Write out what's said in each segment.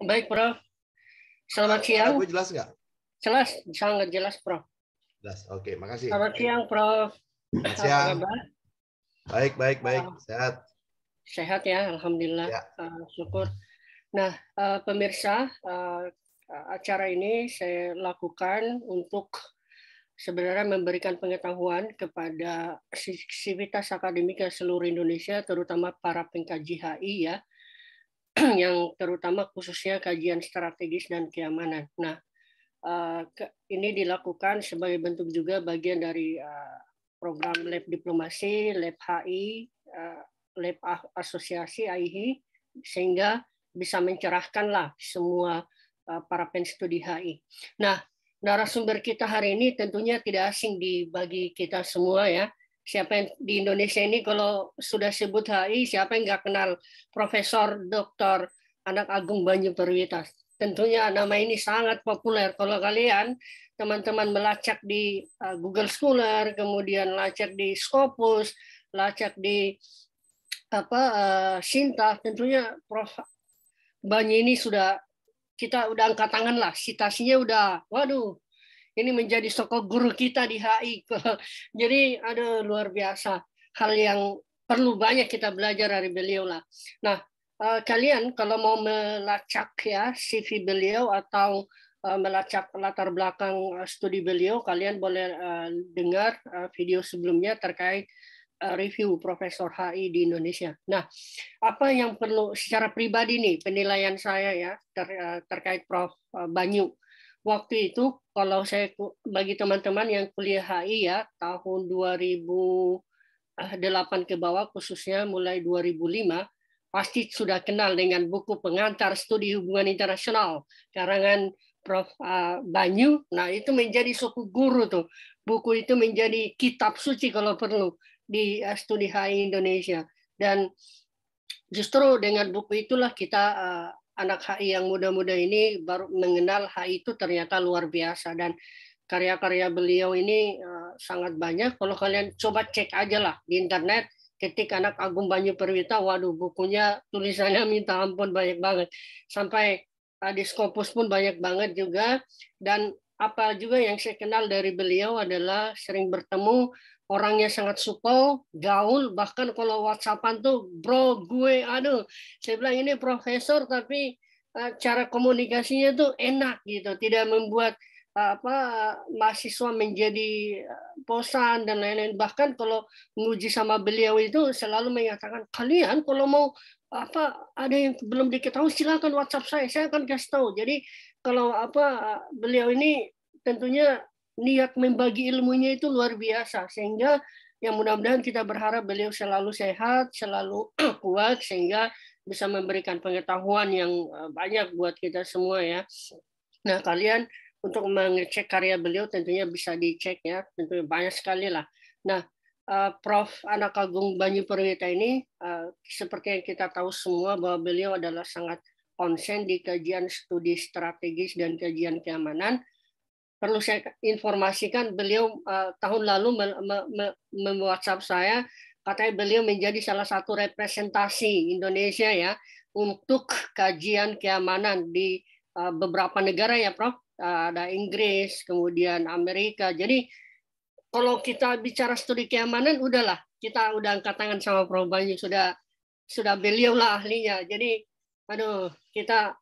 Baik, Prof. Selamat siang. Aku jelas nggak? Jelas, sangat jelas, Prof. Jelas. Oke, makasih. Selamat siang, Prof. Selamat Apa siang. kabar? Baik. Sehat. Sehat ya, Alhamdulillah. Ya. Syukur. Nah, pemirsa, acara ini saya lakukan untuk sebenarnya memberikan pengetahuan kepada sivitas akademika seluruh Indonesia, terutama para pengkaji HI ya, yang terutama khususnya kajian strategis dan keamanan. Nah, ini dilakukan sebagai bentuk juga bagian dari program lab diplomasi, lab HI, lab asosiasi AIHI, sehingga bisa mencerahkanlah semua para penstudi HI. Nah, narasumber kita hari ini tentunya tidak asing bagi kita semua ya. Siapa yang di Indonesia ini kalau sudah sebut HI, siapa yang nggak kenal Profesor Dr. Anak Agung Banyu Perwita. Tentunya nama ini sangat populer. Kalau kalian teman-teman melacak di Google Scholar, kemudian lacak di Scopus, lacak di Sinta, tentunya Prof. Banyu ini kita udah angkat tangan lah, citasinya udah, waduh, ini menjadi sosok guru kita di HI. Jadi ada luar biasa hal yang perlu banyak kita belajar dari beliau lah. Nah, kalian kalau mau melacak ya CV beliau atau melacak latar belakang studi beliau, kalian boleh dengar video sebelumnya terkait review Profesor HI di Indonesia. Nah, apa yang perlu secara pribadi nih penilaian saya ya terkait Prof. Banyu. Waktu itu kalau saya bagi teman-teman yang kuliah HI ya tahun 2008 ke bawah khususnya mulai 2005 pasti sudah kenal dengan buku pengantar studi hubungan internasional karangan Prof. Banyu. Nah, itu menjadi suku guru tuh. Buku itu menjadi kitab suci kalau perlu di studi HI Indonesia. Dan justru dengan buku itulah kita anak HI yang muda-muda ini baru mengenal HI itu ternyata luar biasa, dan karya-karya beliau ini sangat banyak. Kalau kalian coba cek aja lah di internet, ketik Anak Agung Banyu Perwita, waduh bukunya tulisannya minta ampun banyak banget. Sampai di Scopus pun banyak banget juga. Dan apa juga yang saya kenal dari beliau adalah sering bertemu, orangnya sangat supel, gaul, bahkan kalau WhatsAppan tuh, bro, gue, aduh, saya bilang ini profesor tapi cara komunikasinya tuh enak gitu, tidak membuat mahasiswa menjadi bosan dan lain-lain. Bahkan kalau menguji sama beliau itu selalu mengatakan, kalian kalau mau ada yang belum diketahui silakan WhatsApp saya akan kasih tahu. Jadi kalau beliau ini tentunya niat membagi ilmunya itu luar biasa, sehingga yang mudah-mudahan kita berharap beliau selalu sehat, selalu kuat, sehingga bisa memberikan pengetahuan yang banyak buat kita semua ya. Nah, kalian untuk mengecek karya beliau tentunya bisa dicek ya, tentunya banyak sekali lah. Nah, Prof. Anak Agung Banyu Perwita ini seperti yang kita tahu semua bahwa beliau adalah sangat konsen di kajian studi strategis dan kajian keamanan. Perlu saya informasikan, beliau tahun lalu WhatsApp saya, katanya beliau menjadi salah satu representasi Indonesia ya untuk kajian keamanan di beberapa negara ya, Prof. Ada Inggris, kemudian Amerika. Jadi kalau kita bicara studi keamanan, udahlah, kita udah angkat tangan sama Prof. Banyu, sudah beliau lah ahlinya. Jadi, aduh, kita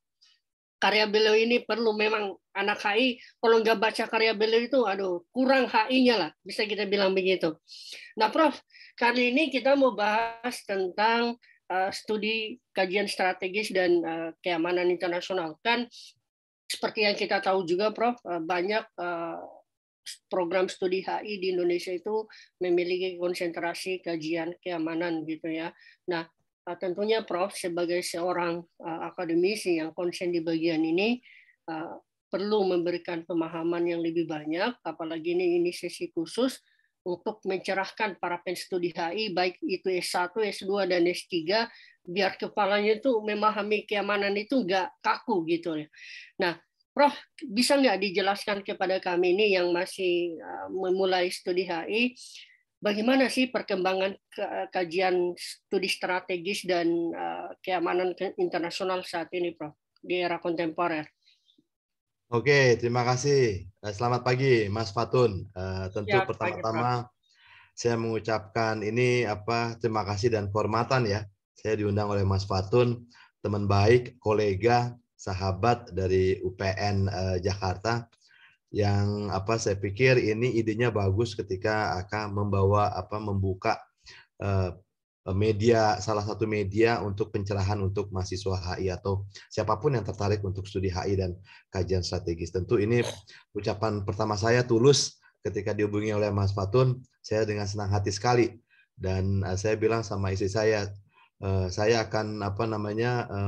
karya beliau ini perlu memang anak HI, kalau nggak baca karya beliau itu, aduh, kurang HI-nya lah, bisa kita bilang begitu. Nah, Prof, kali ini kita mau bahas tentang studi kajian strategis dan keamanan internasional. Kan seperti yang kita tahu juga, Prof, banyak program studi HI di Indonesia itu memiliki konsentrasi kajian keamanan gitu ya. Nah, tentunya Prof sebagai seorang akademisi yang konsen di bagian ini perlu memberikan pemahaman yang lebih banyak, apalagi ini sesi khusus untuk mencerahkan para penstudi HI, baik itu S1, S2, dan S3, biar kepalanya itu memahami keamanan itu nggak kaku gitu ya. Nah, Prof, bisa nggak dijelaskan kepada kami ini yang masih memulai studi HI, bagaimana sih perkembangan kajian studi strategis dan keamanan internasional saat ini, Prof? di era kontemporer. Oke, terima kasih. Selamat pagi, Mas Fatun. Tentu Ya, pertama-tama saya mengucapkan ini terima kasih dan kehormatan ya. Saya diundang oleh Mas Fatun, teman baik, kolega, sahabat dari UPN Jakarta, yang saya pikir ini idenya bagus ketika akan membuka media, salah satu media untuk pencerahan untuk mahasiswa HI atau siapapun yang tertarik untuk studi HI dan kajian strategis. Tentu ini ucapan pertama saya tulus ketika dihubungi oleh Mas Fatun. Saya dengan senang hati sekali, dan saya bilang sama istri saya akan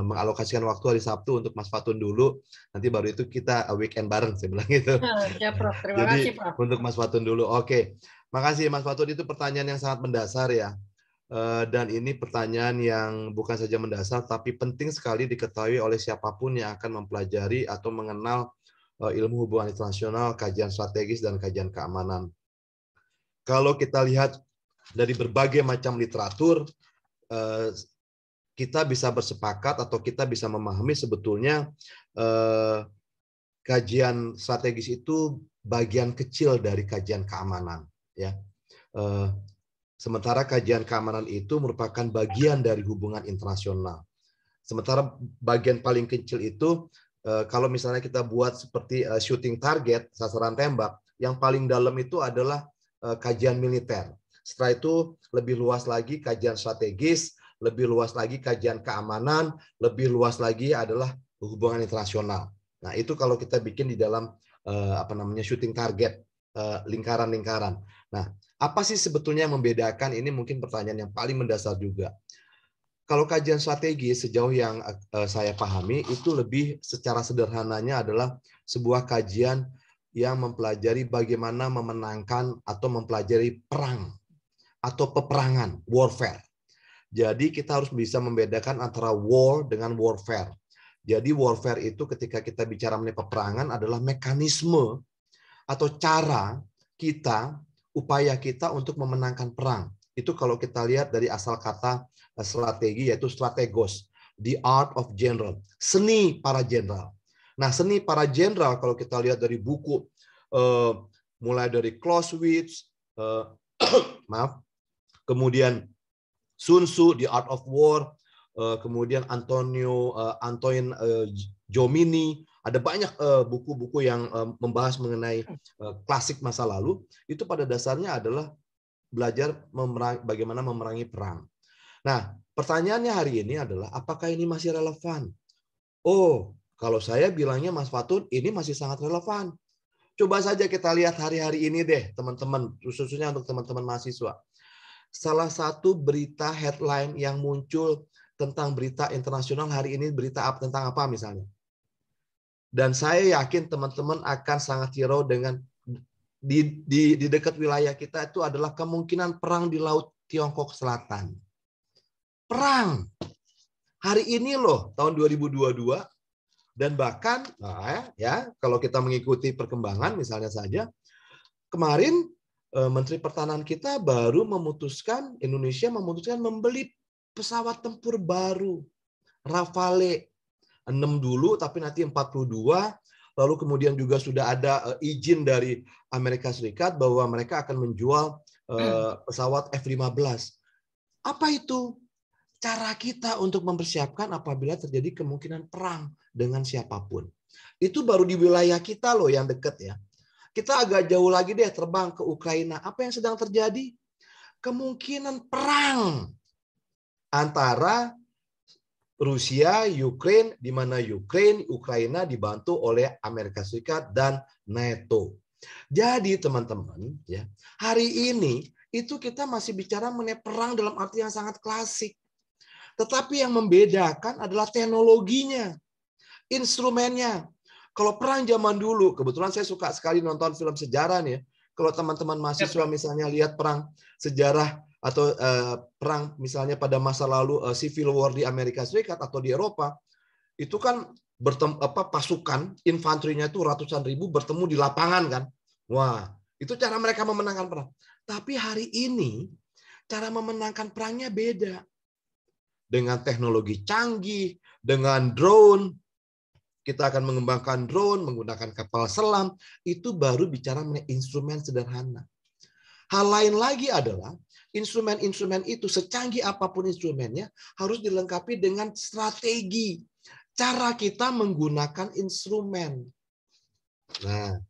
mengalokasikan waktu hari Sabtu untuk Mas Fatun dulu, nanti baru itu kita weekend bareng, saya bilang gitu. Ya, Prof. Terima Jadi kasih, Prof. untuk Mas Fatun dulu. Oke, makasih Mas Fatun, itu pertanyaan yang sangat mendasar ya. Dan ini pertanyaan yang bukan saja mendasar, tapi penting sekali diketahui oleh siapapun yang akan mempelajari atau mengenal ilmu hubungan internasional, kajian strategis, dan kajian keamanan. Kalau kita lihat dari berbagai macam literatur, kita bisa bersepakat atau kita bisa memahami sebetulnya kajian strategis itu bagian kecil dari kajian keamanan, ya. Sementara kajian keamanan itu merupakan bagian dari hubungan internasional. Sementara bagian paling kecil itu, kalau misalnya kita buat seperti shooting target, sasaran tembak, yang paling dalam itu adalah kajian militer. Setelah itu lebih luas lagi kajian strategis, lebih luas lagi kajian keamanan, lebih luas lagi adalah hubungan internasional. Nah, itu kalau kita bikin di dalam shooting target, lingkaran-lingkaran. Nah, apa sih sebetulnya yang membedakan? Ini mungkin pertanyaan yang paling mendasar juga. Kalau kajian strategi sejauh yang saya pahami itu lebih secara sederhananya adalah sebuah kajian yang mempelajari bagaimana memenangkan atau mempelajari perang atau peperangan, warfare. Jadi kita harus bisa membedakan antara war dengan warfare. Jadi warfare itu ketika kita bicara mengenai peperangan adalah mekanisme atau cara kita, upaya kita untuk memenangkan perang. Itu kalau kita lihat dari asal kata strategi, yaitu strategos, the art of general, seni para jenderal. Nah, seni para jenderal kalau kita lihat dari buku, mulai dari Clausewitz, kemudian Sun Tzu, The Art of War, kemudian Antoine Jomini, ada banyak buku-buku yang membahas mengenai klasik masa lalu. Itu pada dasarnya adalah belajar bagaimana memerangi perang. Nah, pertanyaannya hari ini adalah apakah ini masih relevan? Oh, kalau saya bilangnya Mas Fatun, ini masih sangat relevan. Coba saja kita lihat hari-hari ini deh, teman-teman, khususnya untuk teman-teman mahasiswa. Salah satu berita headline yang muncul tentang berita internasional hari ini, berita tentang apa misalnya? Dan saya yakin teman-teman akan sangat hirau dengan di dekat wilayah kita itu adalah kemungkinan perang di Laut Tiongkok Selatan. Perang. Hari ini loh, tahun 2022, dan bahkan kalau kita mengikuti perkembangan misalnya saja, kemarin Menteri Pertahanan kita baru Indonesia memutuskan membeli pesawat tempur baru, Rafale 6 dulu, tapi nanti 42. Lalu kemudian juga sudah ada izin dari Amerika Serikat bahwa mereka akan menjual pesawat F-15. Apa itu? Cara kita untuk mempersiapkan apabila terjadi kemungkinan perang dengan siapapun. Itu baru di wilayah kita loh yang dekat ya. Kita agak jauh lagi deh terbang ke Ukraina. Apa yang sedang terjadi? Kemungkinan perang antara Rusia, Ukraina, di mana Ukraina dibantu oleh Amerika Serikat dan NATO. Jadi teman-teman, ya, hari ini itu kita masih bicara mengenai perang dalam arti yang sangat klasik. Tetapi yang membedakan adalah teknologinya, instrumennya. Kalau perang zaman dulu, kebetulan saya suka sekali nonton film sejarah nih. Kalau teman-teman mahasiswa misalnya lihat perang sejarah atau perang misalnya pada masa lalu Civil War di Amerika Serikat atau di Eropa, itu kan pasukan infanterinya itu ratusan ribu bertemu di lapangan kan. Wah, itu cara mereka memenangkan perang. Tapi hari ini cara memenangkan perangnya beda. Dengan teknologi canggih, dengan drone, kita akan mengembangkan drone, menggunakan kapal selam, itu baru bicara mengenai instrumen sederhana. Hal lain lagi adalah instrumen-instrumen itu, secanggih apapun instrumennya, harus dilengkapi dengan strategi. Cara kita menggunakan instrumen. Nah,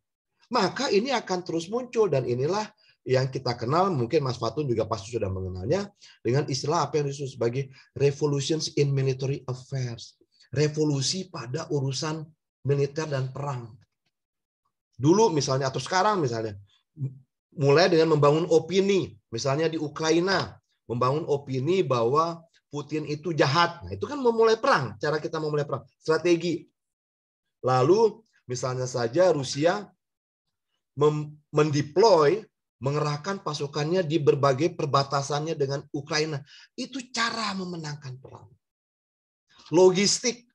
maka ini akan terus muncul, dan inilah yang kita kenal, mungkin Mas Fatun juga pasti sudah mengenalnya, dengan istilah apa yang disebut sebagai revolutions in military affairs. Revolusi pada urusan militer dan perang. Dulu misalnya, atau sekarang misalnya, mulai dengan membangun opini, misalnya di Ukraina, membangun opini bahwa Putin itu jahat. Nah, itu kan memulai perang, cara kita memulai perang, strategi. Lalu misalnya saja Rusia mendeploy, mengerahkan pasukannya di berbagai perbatasannya dengan Ukraina. Itu cara memenangkan perang. Logistik.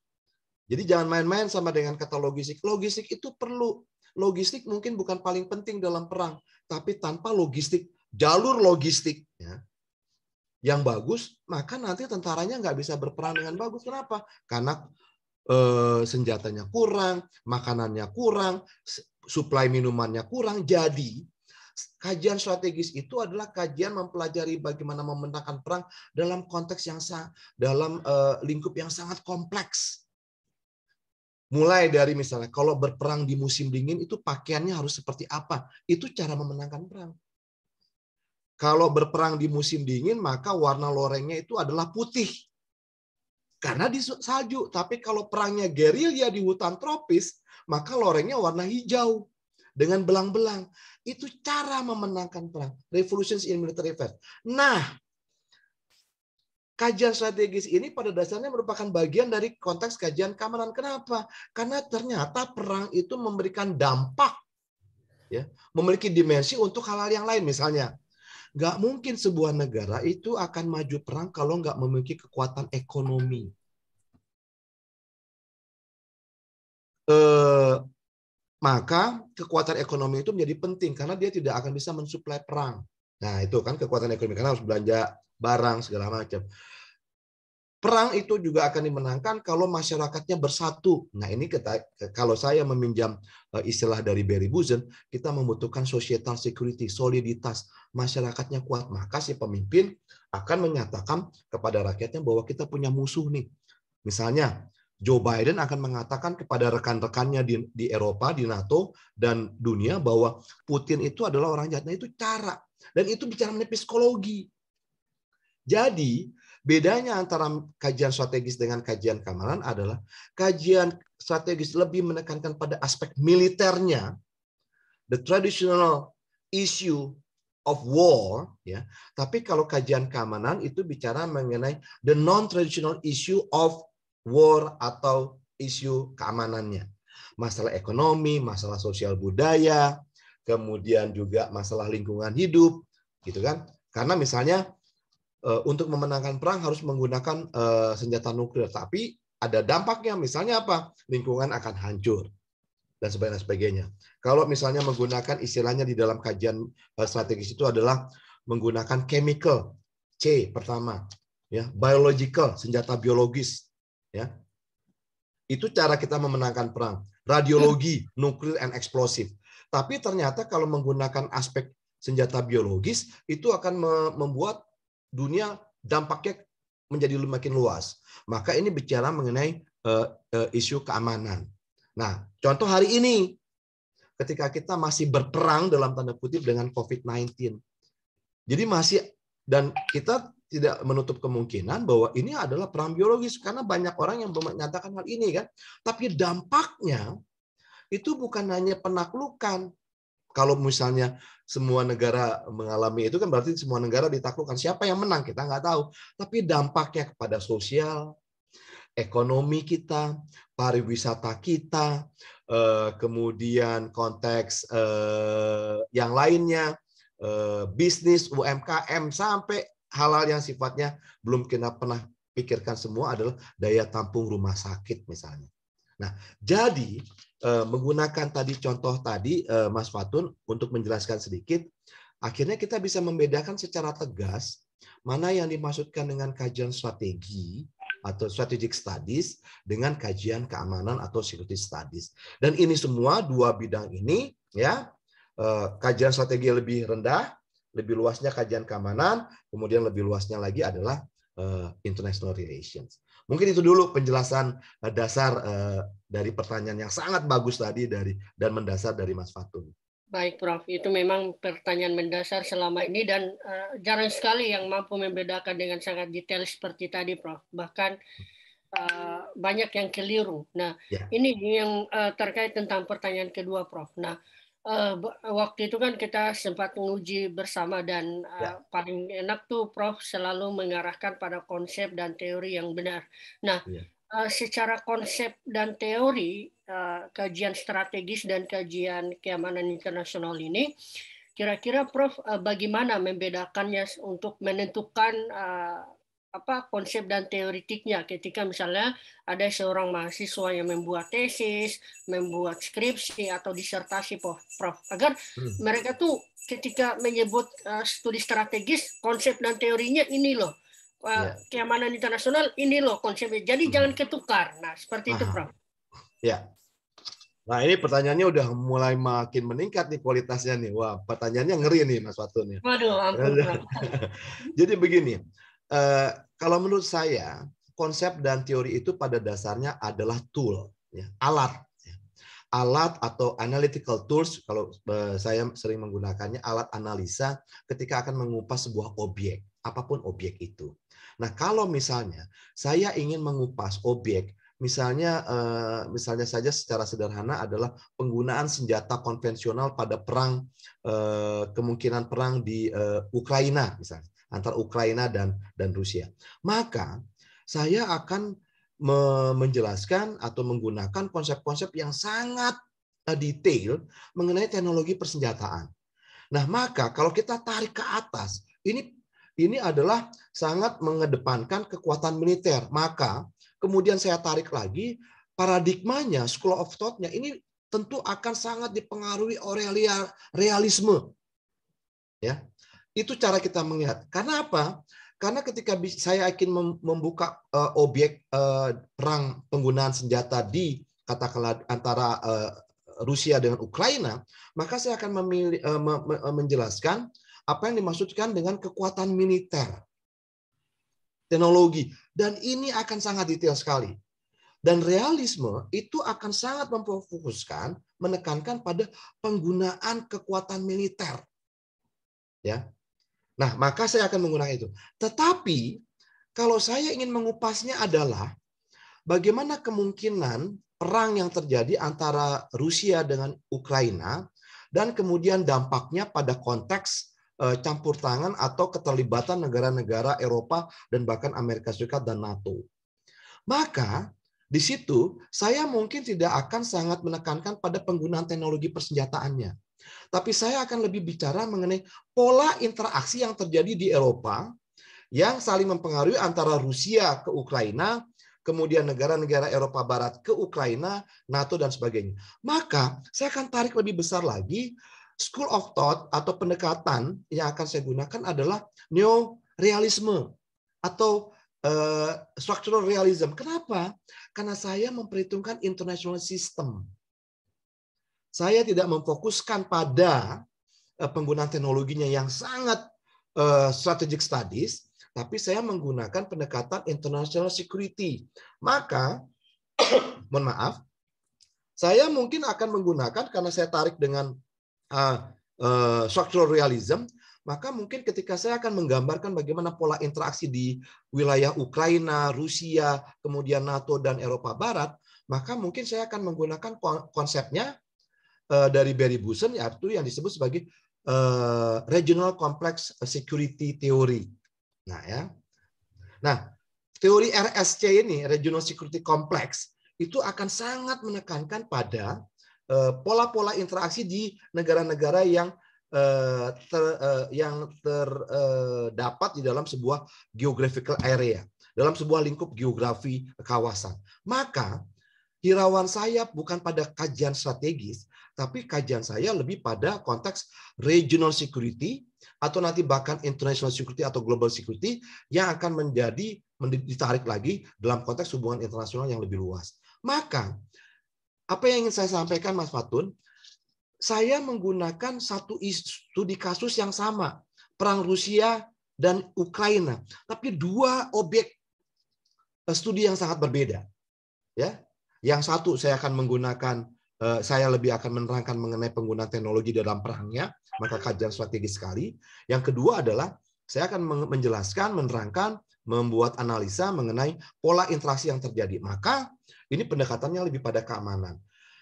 Jadi jangan main-main sama dengan kata logistik. Logistik itu perlu. Logistik mungkin bukan paling penting dalam perang, tapi tanpa logistik, jalur logistik yang bagus, maka nanti tentaranya nggak bisa berperang dengan bagus. Kenapa? Karena senjatanya kurang, makanannya kurang, suplai minumannya kurang. Jadi kajian strategis itu adalah kajian mempelajari bagaimana memenangkan perang dalam konteks yang dalam lingkup yang sangat kompleks. Mulai dari misalnya kalau berperang di musim dingin itu pakaiannya harus seperti apa? Itu cara memenangkan perang. Kalau berperang di musim dingin maka warna lorengnya itu adalah putih. Karena di salju. Tapi kalau perangnya gerilya di hutan tropis, maka lorengnya warna hijau dengan belang-belang. Itu cara memenangkan perang. Revolutions in military affairs. Nah, kajian strategis ini pada dasarnya merupakan bagian dari konteks kajian keamanan. Kenapa? Karena ternyata perang itu memberikan dampak, memiliki dimensi untuk hal-hal yang lain. Misalnya, nggak mungkin sebuah negara itu akan maju perang kalau nggak memiliki kekuatan ekonomi. Maka kekuatan ekonomi itu menjadi penting karena dia tidak akan bisa mensuplai perang. Nah, itu kan kekuatan ekonomi karena harus belanja barang segala macam. Perang itu juga akan dimenangkan kalau masyarakatnya bersatu. Nah, ini kalau saya meminjam istilah dari Barry Bourdieu, kita membutuhkan societal security, soliditas, masyarakatnya kuat. Maka si pemimpin akan menyatakan kepada rakyatnya bahwa kita punya musuh nih. Misalnya, Joe Biden akan mengatakan kepada rekan-rekannya di Eropa, di NATO, dan dunia bahwa Putin itu adalah orang jahat. Nah, itu cara. Dan itu bicara mengenai psikologi. Jadi, bedanya antara kajian strategis dengan kajian keamanan adalah kajian strategis lebih menekankan pada aspek militernya, the traditional issue of war, Tapi kalau kajian keamanan itu bicara mengenai the non-traditional issue of war atau isu keamanannya. Masalah ekonomi, masalah sosial budaya, kemudian juga masalah lingkungan hidup, gitu kan? Karena misalnya untuk memenangkan perang harus menggunakan senjata nuklir, tapi ada dampaknya, misalnya apa? Lingkungan akan hancur dan sebagainya. Kalau misalnya menggunakan istilahnya di dalam kajian strategis itu adalah menggunakan chemical, C pertama, biological, senjata biologis, Itu cara kita memenangkan perang. Radiologi, nuklir and explosive. Tapi ternyata kalau menggunakan aspek senjata biologis itu akan membuat dunia dampaknya menjadi makin luas. Maka ini bicara mengenai isu keamanan. Nah, contoh hari ini ketika kita masih berperang dalam tanda kutip dengan COVID-19. Jadi dan kita tidak menutup kemungkinan bahwa ini adalah perang biologis karena banyak orang yang menyatakan hal ini kan. Tapi dampaknya itu bukan hanya penaklukan. Kalau misalnya semua negara mengalami itu kan berarti semua negara ditaklukkan. Siapa yang menang kita nggak tahu. Tapi dampaknya kepada sosial, ekonomi kita, pariwisata kita, kemudian konteks yang lainnya, bisnis, UMKM, sampai hal-hal yang sifatnya belum kita pernah pikirkan semua adalah daya tampung rumah sakit misalnya. Nah, jadi menggunakan tadi contoh tadi Mas Fatun untuk menjelaskan sedikit, akhirnya kita bisa membedakan secara tegas mana yang dimaksudkan dengan kajian strategi atau strategic studies dengan kajian keamanan atau security studies. Dan ini semua dua bidang ini ya, kajian strategi lebih rendah, lebih luasnya kajian keamanan, kemudian lebih luasnya lagi adalah international relations. Mungkin itu dulu penjelasan dasar dari pertanyaan yang sangat bagus tadi dan mendasar dari Mas Fatul. Baik, Prof. Itu memang pertanyaan mendasar selama ini dan jarang sekali yang mampu membedakan dengan sangat detail seperti tadi, Prof. Bahkan banyak yang keliru. Nah, ini yang terkait tentang pertanyaan kedua, Prof. Nah, waktu itu kan kita sempat menguji bersama dan paling enak tuh Prof selalu mengarahkan pada konsep dan teori yang benar. Nah, secara konsep dan teori kajian strategis dan kajian keamanan internasional ini, kira-kira Prof bagaimana membedakannya untuk menentukan konsep dan teoritiknya ketika misalnya ada seorang mahasiswa yang membuat tesis, membuat skripsi atau disertasi, Prof, agar mereka tuh ketika menyebut studi strategis, konsep dan teorinya ini loh, keamanan internasional ini loh konsepnya, jadi jangan ketukar. Nah, seperti itu, Prof. Ya. Nah, ini pertanyaannya udah mulai makin meningkat nih kualitasnya nih. Wah, pertanyaannya ngeri nih Mas Fatul nih. Waduh, ampun, Prof. Jadi begini, kalau menurut saya konsep dan teori itu pada dasarnya adalah tool, ya, alat atau analytical tools. Kalau saya sering menggunakannya alat analisa ketika akan mengupas sebuah objek, apapun objek itu. Nah, kalau misalnya saya ingin mengupas objek, misalnya saja secara sederhana adalah penggunaan senjata konvensional pada perang, kemungkinan perang di Ukraina misalnya, antara Ukraina dan Rusia. Maka saya akan menjelaskan atau menggunakan konsep-konsep yang sangat detail mengenai teknologi persenjataan. Nah, maka kalau kita tarik ke atas, ini adalah sangat mengedepankan kekuatan militer. Maka kemudian saya tarik lagi paradigmanya, school of thought-nya ini tentu akan sangat dipengaruhi oleh realisme. Ya. Itu cara kita melihat. Karena apa? Karena ketika saya ingin membuka objek perang penggunaan senjata di katakanlah antara Rusia dengan Ukraina, maka saya akan menjelaskan apa yang dimaksudkan dengan kekuatan militer, teknologi, dan ini akan sangat detail sekali. Dan realisme itu akan sangat memfokuskan, menekankan pada penggunaan kekuatan militer. Ya. Nah, maka saya akan menggunakan itu. Tetapi kalau saya ingin mengupasnya adalah bagaimana kemungkinan perang yang terjadi antara Rusia dengan Ukraina dan kemudian dampaknya pada konteks campur tangan atau keterlibatan negara-negara Eropa dan bahkan Amerika Serikat dan NATO. Maka di situ saya mungkin tidak akan sangat menekankan pada penggunaan teknologi persenjataannya. Tapi saya akan lebih bicara mengenai pola interaksi yang terjadi di Eropa yang saling mempengaruhi antara Rusia ke Ukraina, kemudian negara-negara Eropa Barat ke Ukraina, NATO, dan sebagainya. Maka saya akan tarik lebih besar lagi, school of thought atau pendekatan yang akan saya gunakan adalah neorealisme atau structural realism. Kenapa? Karena saya memperhitungkan international system. Saya tidak memfokuskan pada penggunaan teknologinya yang sangat strategic studies, tapi saya menggunakan pendekatan international security. Maka, mohon maaf, saya mungkin akan menggunakan, karena saya tarik dengan structural realism, maka mungkin ketika saya akan menggambarkan bagaimana pola interaksi di wilayah Ukraina, Rusia, kemudian NATO, dan Eropa Barat, maka mungkin saya akan menggunakan konsepnya dari Barry Busen, yaitu yang disebut sebagai Regional Complex Security Theory. Nah, ya. Nah, teori RSC ini, Regional Security Complex, itu akan sangat menekankan pada pola-pola interaksi di negara-negara yang terdapat di dalam sebuah geographical area, dalam sebuah lingkup geografi kawasan. Maka hirauan saya bukan pada kajian strategis, tapi kajian saya lebih pada konteks regional security atau nanti bahkan international security atau global security yang akan ditarik lagi dalam konteks hubungan internasional yang lebih luas. Maka apa yang ingin saya sampaikan, Mas Fatun, saya menggunakan satu studi kasus yang sama, perang Rusia dan Ukraina, tapi dua objek studi yang sangat berbeda. Ya, yang satu saya akan menggunakan, saya lebih akan menerangkan mengenai penggunaan teknologi dalam perangnya, maka kajian strategis sekali. Yang kedua adalah saya akan menjelaskan, menerangkan, membuat analisa mengenai pola interaksi yang terjadi. Maka ini pendekatannya lebih pada keamanan.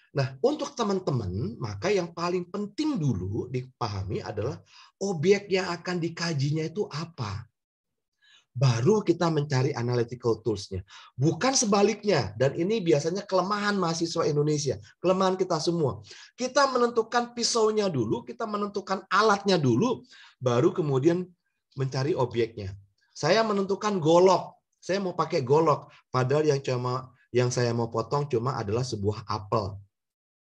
Nah, untuk teman-teman, maka yang paling penting dulu dipahami adalah objek yang akan dikajinya itu apa. Baru kita mencari analytical tools-nya. Bukan sebaliknya. Dan ini biasanya kelemahan mahasiswa Indonesia. Kelemahan kita semua. Kita menentukan pisaunya dulu, kita menentukan alatnya dulu, baru kemudian mencari objeknya. Saya menentukan golok. Saya mau pakai golok. Padahal yang saya mau potong cuma adalah sebuah apel.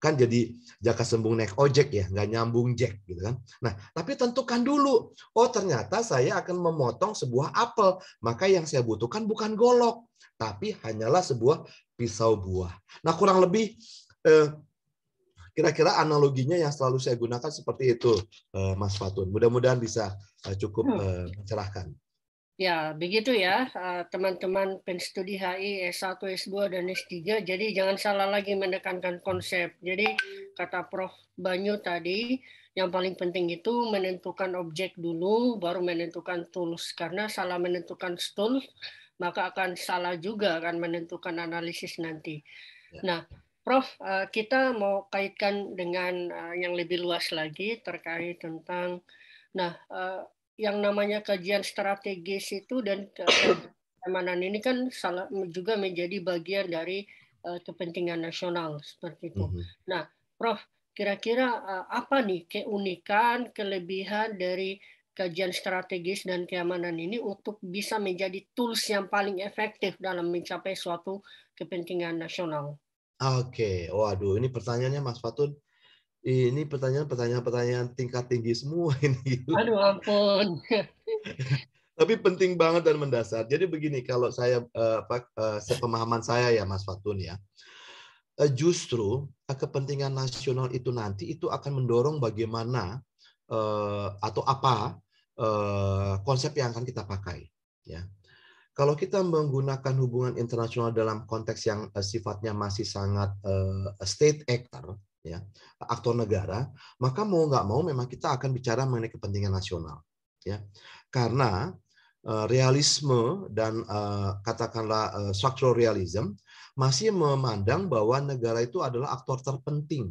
Kan jadi jaka sembung naik ojek ya, nggak nyambung jack gitu kan. Nah, tapi tentukan dulu. Oh, ternyata saya akan memotong sebuah apel. Maka yang saya butuhkan bukan golok, tapi hanyalah sebuah pisau buah. Nah, kurang lebih kira-kira analoginya yang selalu saya gunakan seperti itu, Mas Fatun. Mudah-mudahan bisa cukup mencerahkan. Ya, begitu ya, teman-teman penstudi HI S1, S2, dan S3. Jadi jangan salah lagi menekankan konsep. Jadi kata Prof. Banyu tadi, yang paling penting itu menentukan objek dulu, baru menentukan tools. Karena salah menentukan tools, maka akan salah juga akan menentukan analisis nanti. Nah, Prof, kita mau kaitkan dengan yang lebih luas lagi terkait tentang, yang namanya kajian strategis itu dan keamanan ini kan juga menjadi bagian dari kepentingan nasional seperti itu. Nah, Prof, kira-kira apa nih keunikan, kelebihan dari kajian strategis dan keamanan ini untuk bisa menjadi tools yang paling efektif dalam mencapai suatu kepentingan nasional? Oke, waduh, ini pertanyaannya Mas Fatun. Ini pertanyaan tingkat tinggi semua ini. Aduh ampun. Tapi penting banget dan mendasar. Jadi begini, kalau saya sepemahaman saya ya Mas Fatun ya, justru kepentingan nasional itu nanti itu akan mendorong bagaimana atau apa konsep yang akan kita pakai. Ya, kalau kita menggunakan hubungan internasional dalam konteks yang sifatnya masih sangat state actor, ya, aktor negara, maka mau nggak mau memang kita akan bicara mengenai kepentingan nasional, ya, karena realisme dan katakanlah structural realism masih memandang bahwa negara itu adalah aktor terpenting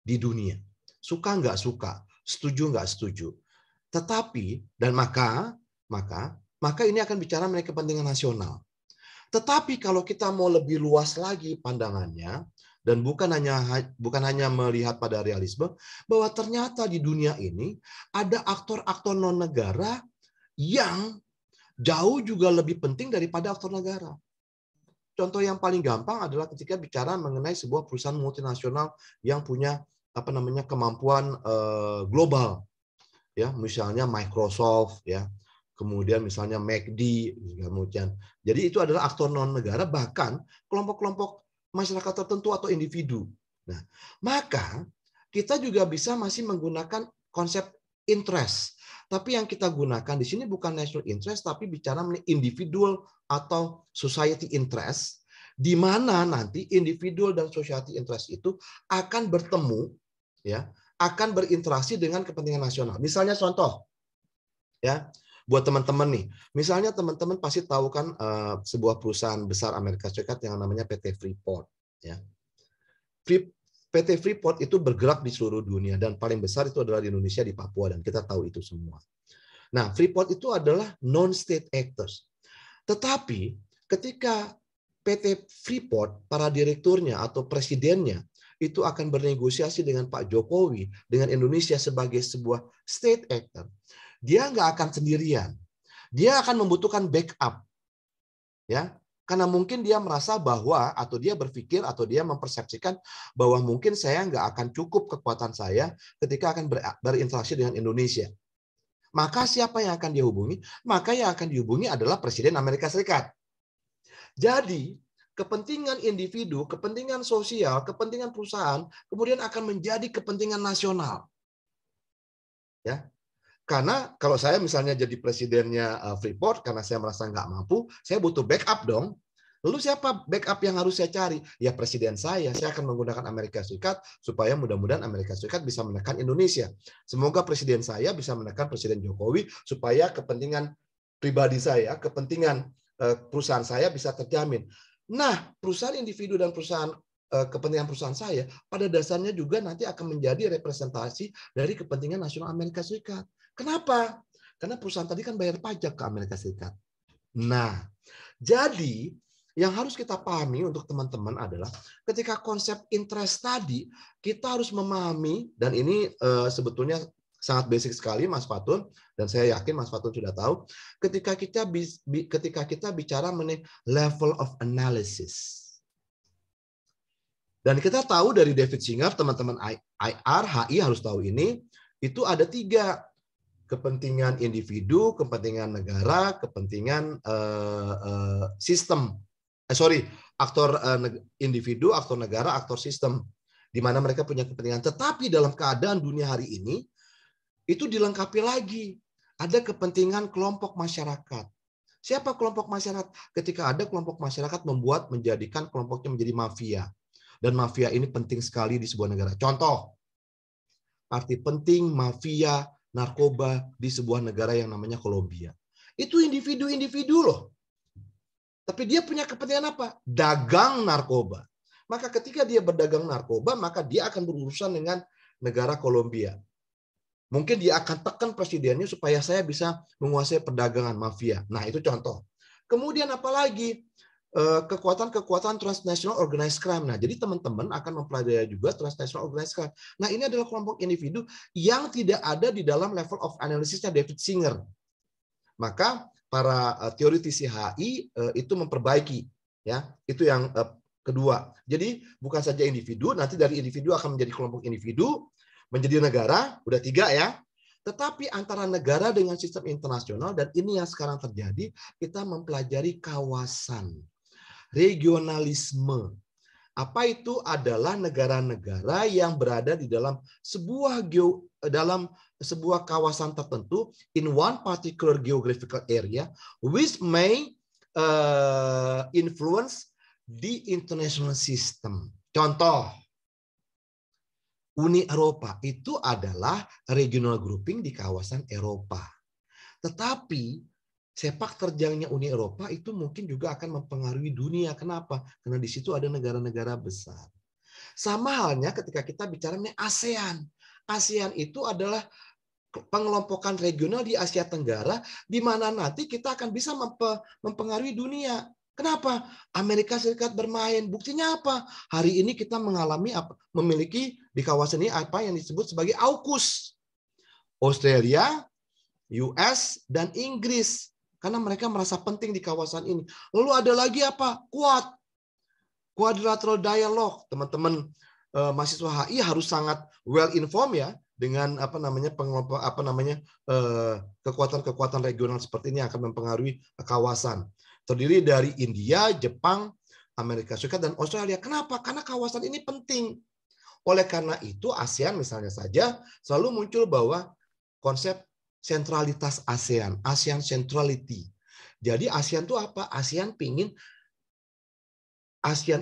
di dunia, suka nggak suka, setuju nggak setuju. Tetapi dan maka ini akan bicara mengenai kepentingan nasional. Tetapi kalau kita mau lebih luas lagi pandangannya dan bukan hanya melihat pada realisme, bahwa ternyata di dunia ini ada aktor-aktor non negara yang jauh juga lebih penting daripada aktor negara. Contoh yang paling gampang adalah ketika bicara mengenai sebuah perusahaan multinasional yang punya kemampuan global, ya, misalnya Microsoft, ya, kemudian misalnya McD, kemudian. Jadi itu adalah aktor non negara, bahkan kelompok-kelompok masyarakat tertentu atau individu. Nah, maka kita juga bisa masih menggunakan konsep interest. Tapi yang kita gunakan di sini bukan national interest, tapi bicara mengenai individual atau society interest, di mana nanti individual dan society interest itu akan bertemu, ya, akan berinteraksi dengan kepentingan nasional. Misalnya contoh, ya, buat teman-teman nih, misalnya teman-teman pasti tahu kan sebuah perusahaan besar Amerika Serikat yang namanya PT Freeport, ya. PT Freeport itu bergerak di seluruh dunia dan paling besar itu adalah di Indonesia, di Papua, dan kita tahu itu semua. Nah, Freeport itu adalah non-state actors. Tetapi ketika PT Freeport, para direkturnya atau presidennya itu akan bernegosiasi dengan Pak Jokowi, dengan Indonesia sebagai sebuah state actor, dia nggak akan sendirian. Dia akan membutuhkan backup, ya, Karena mungkin dia merasa bahwa, atau dia berpikir, atau dia mempersepsikan bahwa mungkin saya nggak akan cukup kekuatan saya ketika akan berinteraksi dengan Indonesia. Maka siapa yang akan dia hubungi? Maka yang akan dihubungi adalah Presiden Amerika Serikat. Jadi, kepentingan individu, kepentingan sosial, kepentingan perusahaan, kemudian akan menjadi kepentingan nasional. Ya, karena kalau saya misalnya jadi presidennya Freeport, karena saya merasa nggak mampu, saya butuh backup dong. Lalu siapa backup yang harus saya cari? Ya presiden saya akan menggunakan Amerika Serikat supaya mudah-mudahan Amerika Serikat bisa menekan Indonesia. Semoga presiden saya bisa menekan Presiden Jokowi supaya kepentingan pribadi saya, kepentingan perusahaan saya bisa terjamin. Nah, perusahaan individu dan perusahaan kepentingan perusahaan saya pada dasarnya juga nanti akan menjadi representasi dari kepentingan nasional Amerika Serikat. Kenapa? Karena perusahaan tadi kan bayar pajak ke Amerika Serikat. Nah, jadi yang harus kita pahami untuk teman-teman adalah ketika konsep interest tadi, kita harus memahami, dan ini sebetulnya sangat basic sekali Mas Fatun, dan saya yakin Mas Fatun sudah tahu, ketika kita bicara mengenai level of analysis. Dan kita tahu dari David Singer, teman-teman IR, HI harus tahu ini, itu ada 3. Kepentingan individu, kepentingan negara, kepentingan sistem. Aktor individu, aktor negara, aktor sistem. Di mana mereka punya kepentingan. Tetapi dalam keadaan dunia hari ini, itu dilengkapi lagi. Ada kepentingan kelompok masyarakat. Siapa kelompok masyarakat? Ketika ada kelompok masyarakat menjadikan kelompoknya menjadi mafia. Dan mafia ini penting sekali di sebuah negara. Contoh, arti penting mafia narkoba di sebuah negara yang namanya Kolombia. Itu individu-individu loh. Tapi dia punya kepentingan apa? Dagang narkoba. Maka ketika dia berdagang narkoba, maka dia akan berurusan dengan negara Kolombia. Mungkin dia akan tekan presidennya supaya saya bisa menguasai perdagangan mafia. Nah, itu contoh. Kemudian apalagi? Kekuatan-kekuatan transnational organized crime. Nah, jadi teman-teman akan mempelajari juga transnational organized crime. Nah, ini adalah kelompok individu yang tidak ada di dalam level of analysisnya David Singer. Maka para teoritisi HI itu memperbaiki, ya. Itu yang kedua. Jadi bukan saja individu, nanti dari individu akan menjadi kelompok individu, menjadi negara, udah 3 ya. Tetapi antara negara dengan sistem internasional, dan ini yang sekarang terjadi, kita mempelajari kawasan. Regionalisme. Apa itu? Adalah negara-negara yang berada di dalam sebuah kawasan tertentu in one particular geographical area which may influence the international system. Contoh, Uni Eropa itu adalah regional grouping di kawasan Eropa. Tetapi sepak terjangnya Uni Eropa itu mungkin juga akan mempengaruhi dunia. Kenapa? Karena di situ ada negara-negara besar. Sama halnya ketika kita bicara mengenai ASEAN. ASEAN itu adalah pengelompokan regional di Asia Tenggara, di mana nanti kita akan bisa mempengaruhi dunia. Kenapa? Amerika Serikat bermain. Buktinya apa? Hari ini kita memiliki di kawasan ini apa yang disebut sebagai AUKUS. Australia, US, dan Inggris. Karena mereka merasa penting di kawasan ini. Lalu ada lagi apa? Quad. Quadrilateral Dialogue. Teman-teman mahasiswa HI harus sangat well informed ya dengan kekuatan-kekuatan regional seperti ini akan mempengaruhi kawasan. Terdiri dari India, Jepang, Amerika Serikat, dan Australia. Kenapa? Karena kawasan ini penting. Oleh karena itu ASEAN misalnya saja selalu muncul bahwa konsep sentralitas ASEAN, ASEAN centrality. Jadi ASEAN itu apa? ASEAN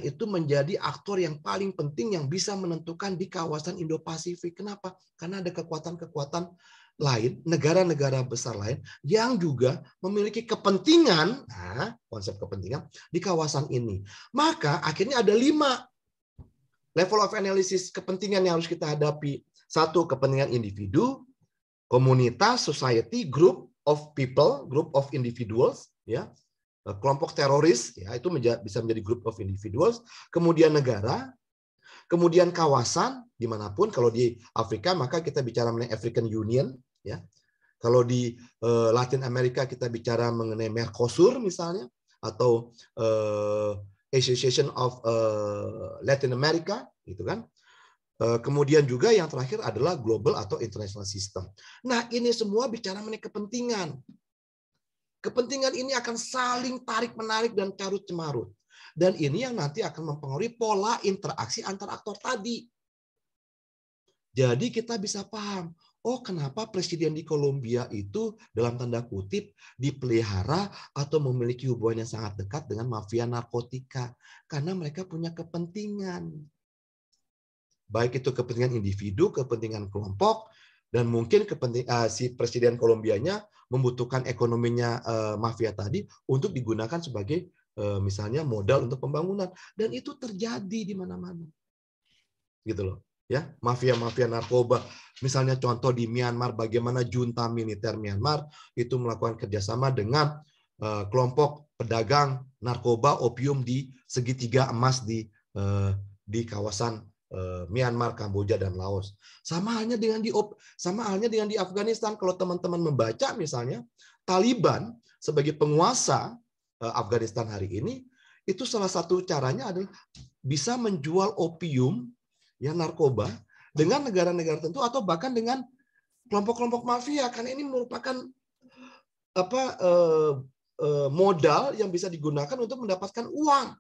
itu menjadi aktor yang paling penting yang bisa menentukan di kawasan Indo-Pasifik. Kenapa? Karena ada kekuatan-kekuatan lain, negara-negara besar lain yang juga memiliki kepentingan, konsep kepentingan di kawasan ini. Maka akhirnya ada 5 level of analysis kepentingan yang harus kita hadapi. 1, kepentingan individu, komunitas, society, group of people, group of individuals, ya, kelompok teroris, ya, itu bisa menjadi group of individuals. Kemudian negara, kemudian kawasan, dimanapun. Kalau di Afrika maka kita bicara mengenai African Union, ya. Kalau di Latin Amerika kita bicara mengenai Mercosur misalnya. atau Association of Latin America, gitu kan. Kemudian juga yang terakhir adalah global atau international system. Nah, ini semua bicara mengenai kepentingan. Kepentingan ini akan saling tarik-menarik dan carut-cemarut. Dan ini yang nanti akan mempengaruhi pola interaksi antar aktor tadi. Jadi kita bisa paham, oh kenapa presiden di Kolombia itu dalam tanda kutip dipelihara atau memiliki hubungan yang sangat dekat dengan mafia narkotika. Karena mereka punya kepentingan. Baik itu kepentingan individu, kepentingan kelompok, dan mungkin si presiden Kolombianya membutuhkan ekonominya mafia tadi untuk digunakan sebagai misalnya modal untuk pembangunan, dan itu terjadi di mana-mana, gitu loh, ya, mafia narkoba, misalnya contoh di Myanmar, bagaimana junta militer Myanmar itu melakukan kerjasama dengan kelompok pedagang narkoba opium di segitiga emas di kawasan Myanmar, Kamboja, dan Laos. Sama halnya dengan di Afghanistan. Kalau teman-teman membaca misalnya Taliban sebagai penguasa Afghanistan hari ini, itu salah satu caranya adalah bisa menjual opium, ya, narkoba dengan negara-negara tertentu atau bahkan dengan kelompok-kelompok mafia, karena ini merupakan modal yang bisa digunakan untuk mendapatkan uang.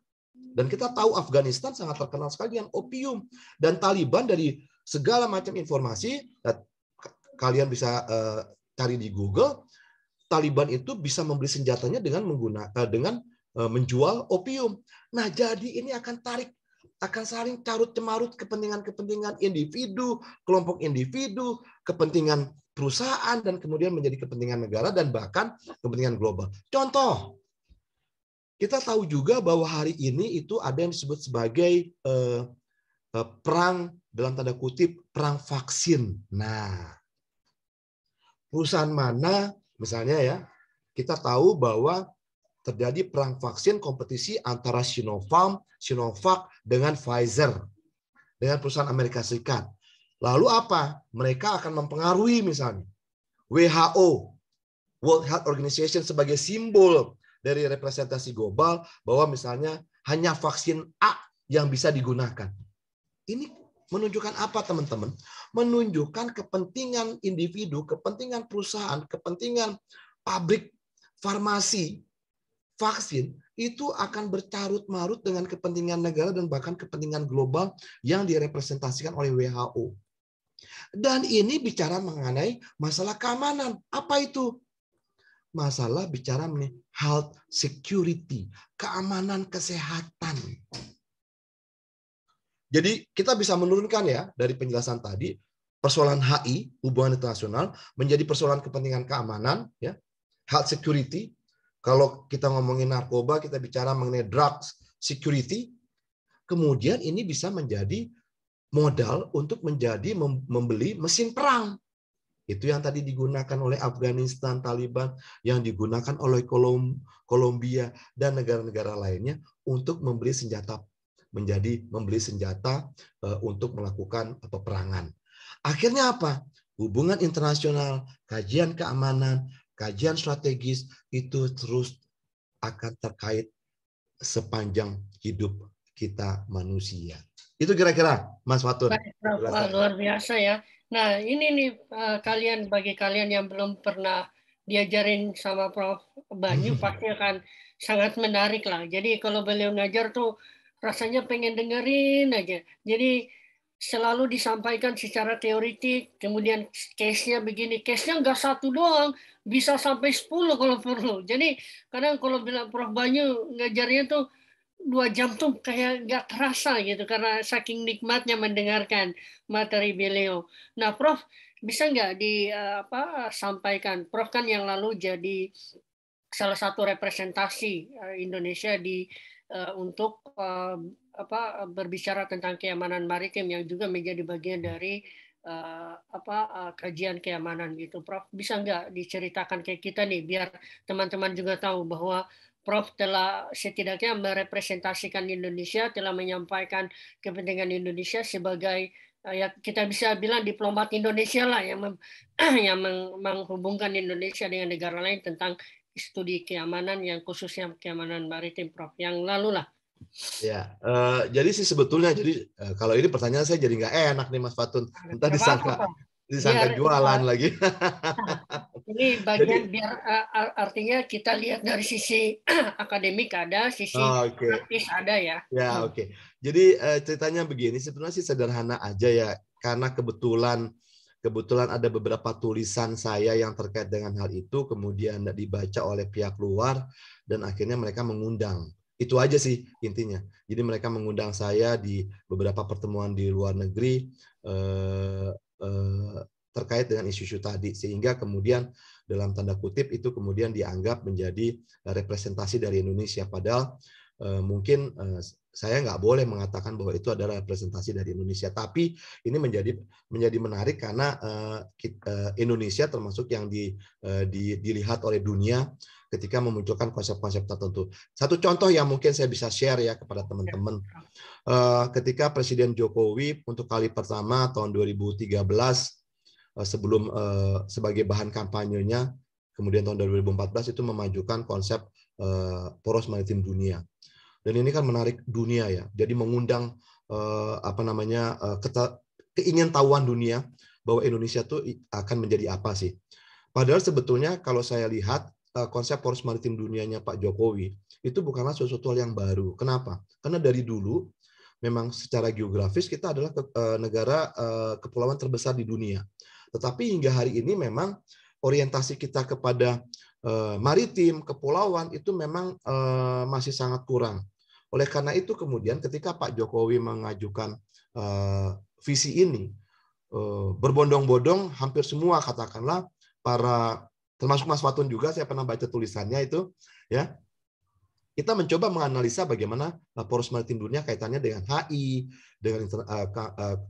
Dan kita tahu Afghanistan sangat terkenal sekali dengan opium. Dan Taliban dari segala macam informasi, kalian bisa cari di Google, Taliban itu bisa membeli senjatanya dengan menjual opium. Nah, jadi ini akan saling carut-cemarut kepentingan-kepentingan individu, kelompok individu, kepentingan perusahaan, dan kemudian menjadi kepentingan negara dan bahkan kepentingan global. Contoh, kita tahu juga bahwa hari ini itu ada yang disebut sebagai perang dalam tanda kutip perang vaksin. Nah, perusahaan mana misalnya, ya, kita tahu bahwa terjadi perang vaksin kompetisi antara Sinovac dengan Pfizer, dengan perusahaan Amerika Serikat. Lalu apa? Mereka akan mempengaruhi misalnya WHO, World Health Organization, sebagai simbol dari representasi global bahwa misalnya hanya vaksin A yang bisa digunakan. Ini menunjukkan apa, teman-teman? Menunjukkan kepentingan individu, kepentingan perusahaan, kepentingan pabrik farmasi, vaksin itu akan bercarut-marut dengan kepentingan negara dan bahkan kepentingan global yang direpresentasikan oleh WHO. Dan ini bicara mengenai masalah keamanan. Apa itu? Masalah bicara mengenai health security, keamanan kesehatan. Jadi kita bisa menurunkan, ya, dari penjelasan tadi, persoalan HI, hubungan internasional, menjadi persoalan kepentingan keamanan, ya, health security. Kalau kita ngomongin narkoba, kita bicara mengenai drugs security. Kemudian ini bisa menjadi modal untuk membeli mesin perang. Itu yang tadi digunakan oleh Afghanistan, Taliban, yang digunakan oleh Kolombia dan negara-negara lainnya untuk membeli senjata untuk melakukan peperangan. Akhirnya apa? Hubungan internasional, kajian keamanan, kajian strategis itu terus akan terkait sepanjang hidup kita manusia. Itu kira-kira, Mas Fatur. Luar biasa, ya. Nah, ini nih bagi kalian yang belum pernah diajarin sama Prof. Banyu pasti akan sangat menarik lah. Jadi kalau beliau ngajar tuh rasanya pengen dengerin aja. Jadi selalu disampaikan secara teoritik, kemudian case-nya begini. Case-nya nggak satu doang, bisa sampai 10 kalau perlu. Jadi kadang kalau bilang Prof. Banyu ngajarnya tuh 2 jam tuh kayak nggak terasa gitu karena saking nikmatnya mendengarkan materi beliau. Nah, Prof, bisa nggak sampaikan? Prof kan yang lalu jadi salah satu representasi Indonesia untuk berbicara tentang keamanan maritim yang juga menjadi bagian dari kajian keamanan gitu. Prof, bisa nggak diceritakan kayak kita nih biar teman-teman juga tahu bahwa Prof telah setidaknya merepresentasikan Indonesia, telah menyampaikan kepentingan Indonesia sebagai ya kita bisa bilang diplomat Indonesia lah yang menghubungkan Indonesia dengan negara lain tentang studi keamanan yang khususnya keamanan maritim, Prof. Yang lalu lah. Ya, jadi sih sebetulnya, jadi kalau ini pertanyaan saya jadi nggak enak nih Mas Fatun. Entah disangka jualan lagi. Ini bagian biar artinya kita lihat dari sisi akademik ada, sisi praktis ada ya. Ya, oke. Jadi ceritanya begini, sebenarnya sih sederhana aja ya, karena kebetulan ada beberapa tulisan saya yang terkait dengan hal itu, kemudian dibaca oleh pihak luar, dan akhirnya mereka mengundang. Itu aja sih intinya. Jadi mereka mengundang saya di beberapa pertemuan di luar negeri terkait dengan isu-isu tadi, sehingga kemudian dalam tanda kutip itu kemudian dianggap menjadi representasi dari Indonesia. Padahal mungkin saya nggak boleh mengatakan bahwa itu adalah representasi dari Indonesia. Tapi ini menjadi menarik karena Indonesia termasuk yang dilihat oleh dunia ketika memunculkan konsep-konsep tertentu. Satu contoh yang mungkin saya bisa share ya kepada teman-teman. Ketika Presiden Jokowi untuk kali pertama tahun 2013 sebelum sebagai bahan kampanyenya, kemudian tahun 2014 itu memajukan konsep poros maritim dunia. Dan ini kan menarik dunia ya. Jadi mengundang keingintahuan dunia bahwa Indonesia tuh akan menjadi apa sih. Padahal sebetulnya kalau saya lihat konsep poros maritim dunianya Pak Jokowi itu bukanlah sesuatu hal yang baru. Kenapa? Karena dari dulu memang secara geografis kita adalah negara kepulauan terbesar di dunia. Tetapi hingga hari ini memang orientasi kita kepada maritim, kepulauan itu memang masih sangat kurang. Oleh karena itu kemudian ketika Pak Jokowi mengajukan visi ini, berbondong-bondong hampir semua katakanlah para, termasuk Mas Fatun juga, saya pernah baca tulisannya itu, ya. Kita mencoba menganalisa bagaimana poros maritim dunia kaitannya dengan HI, dengan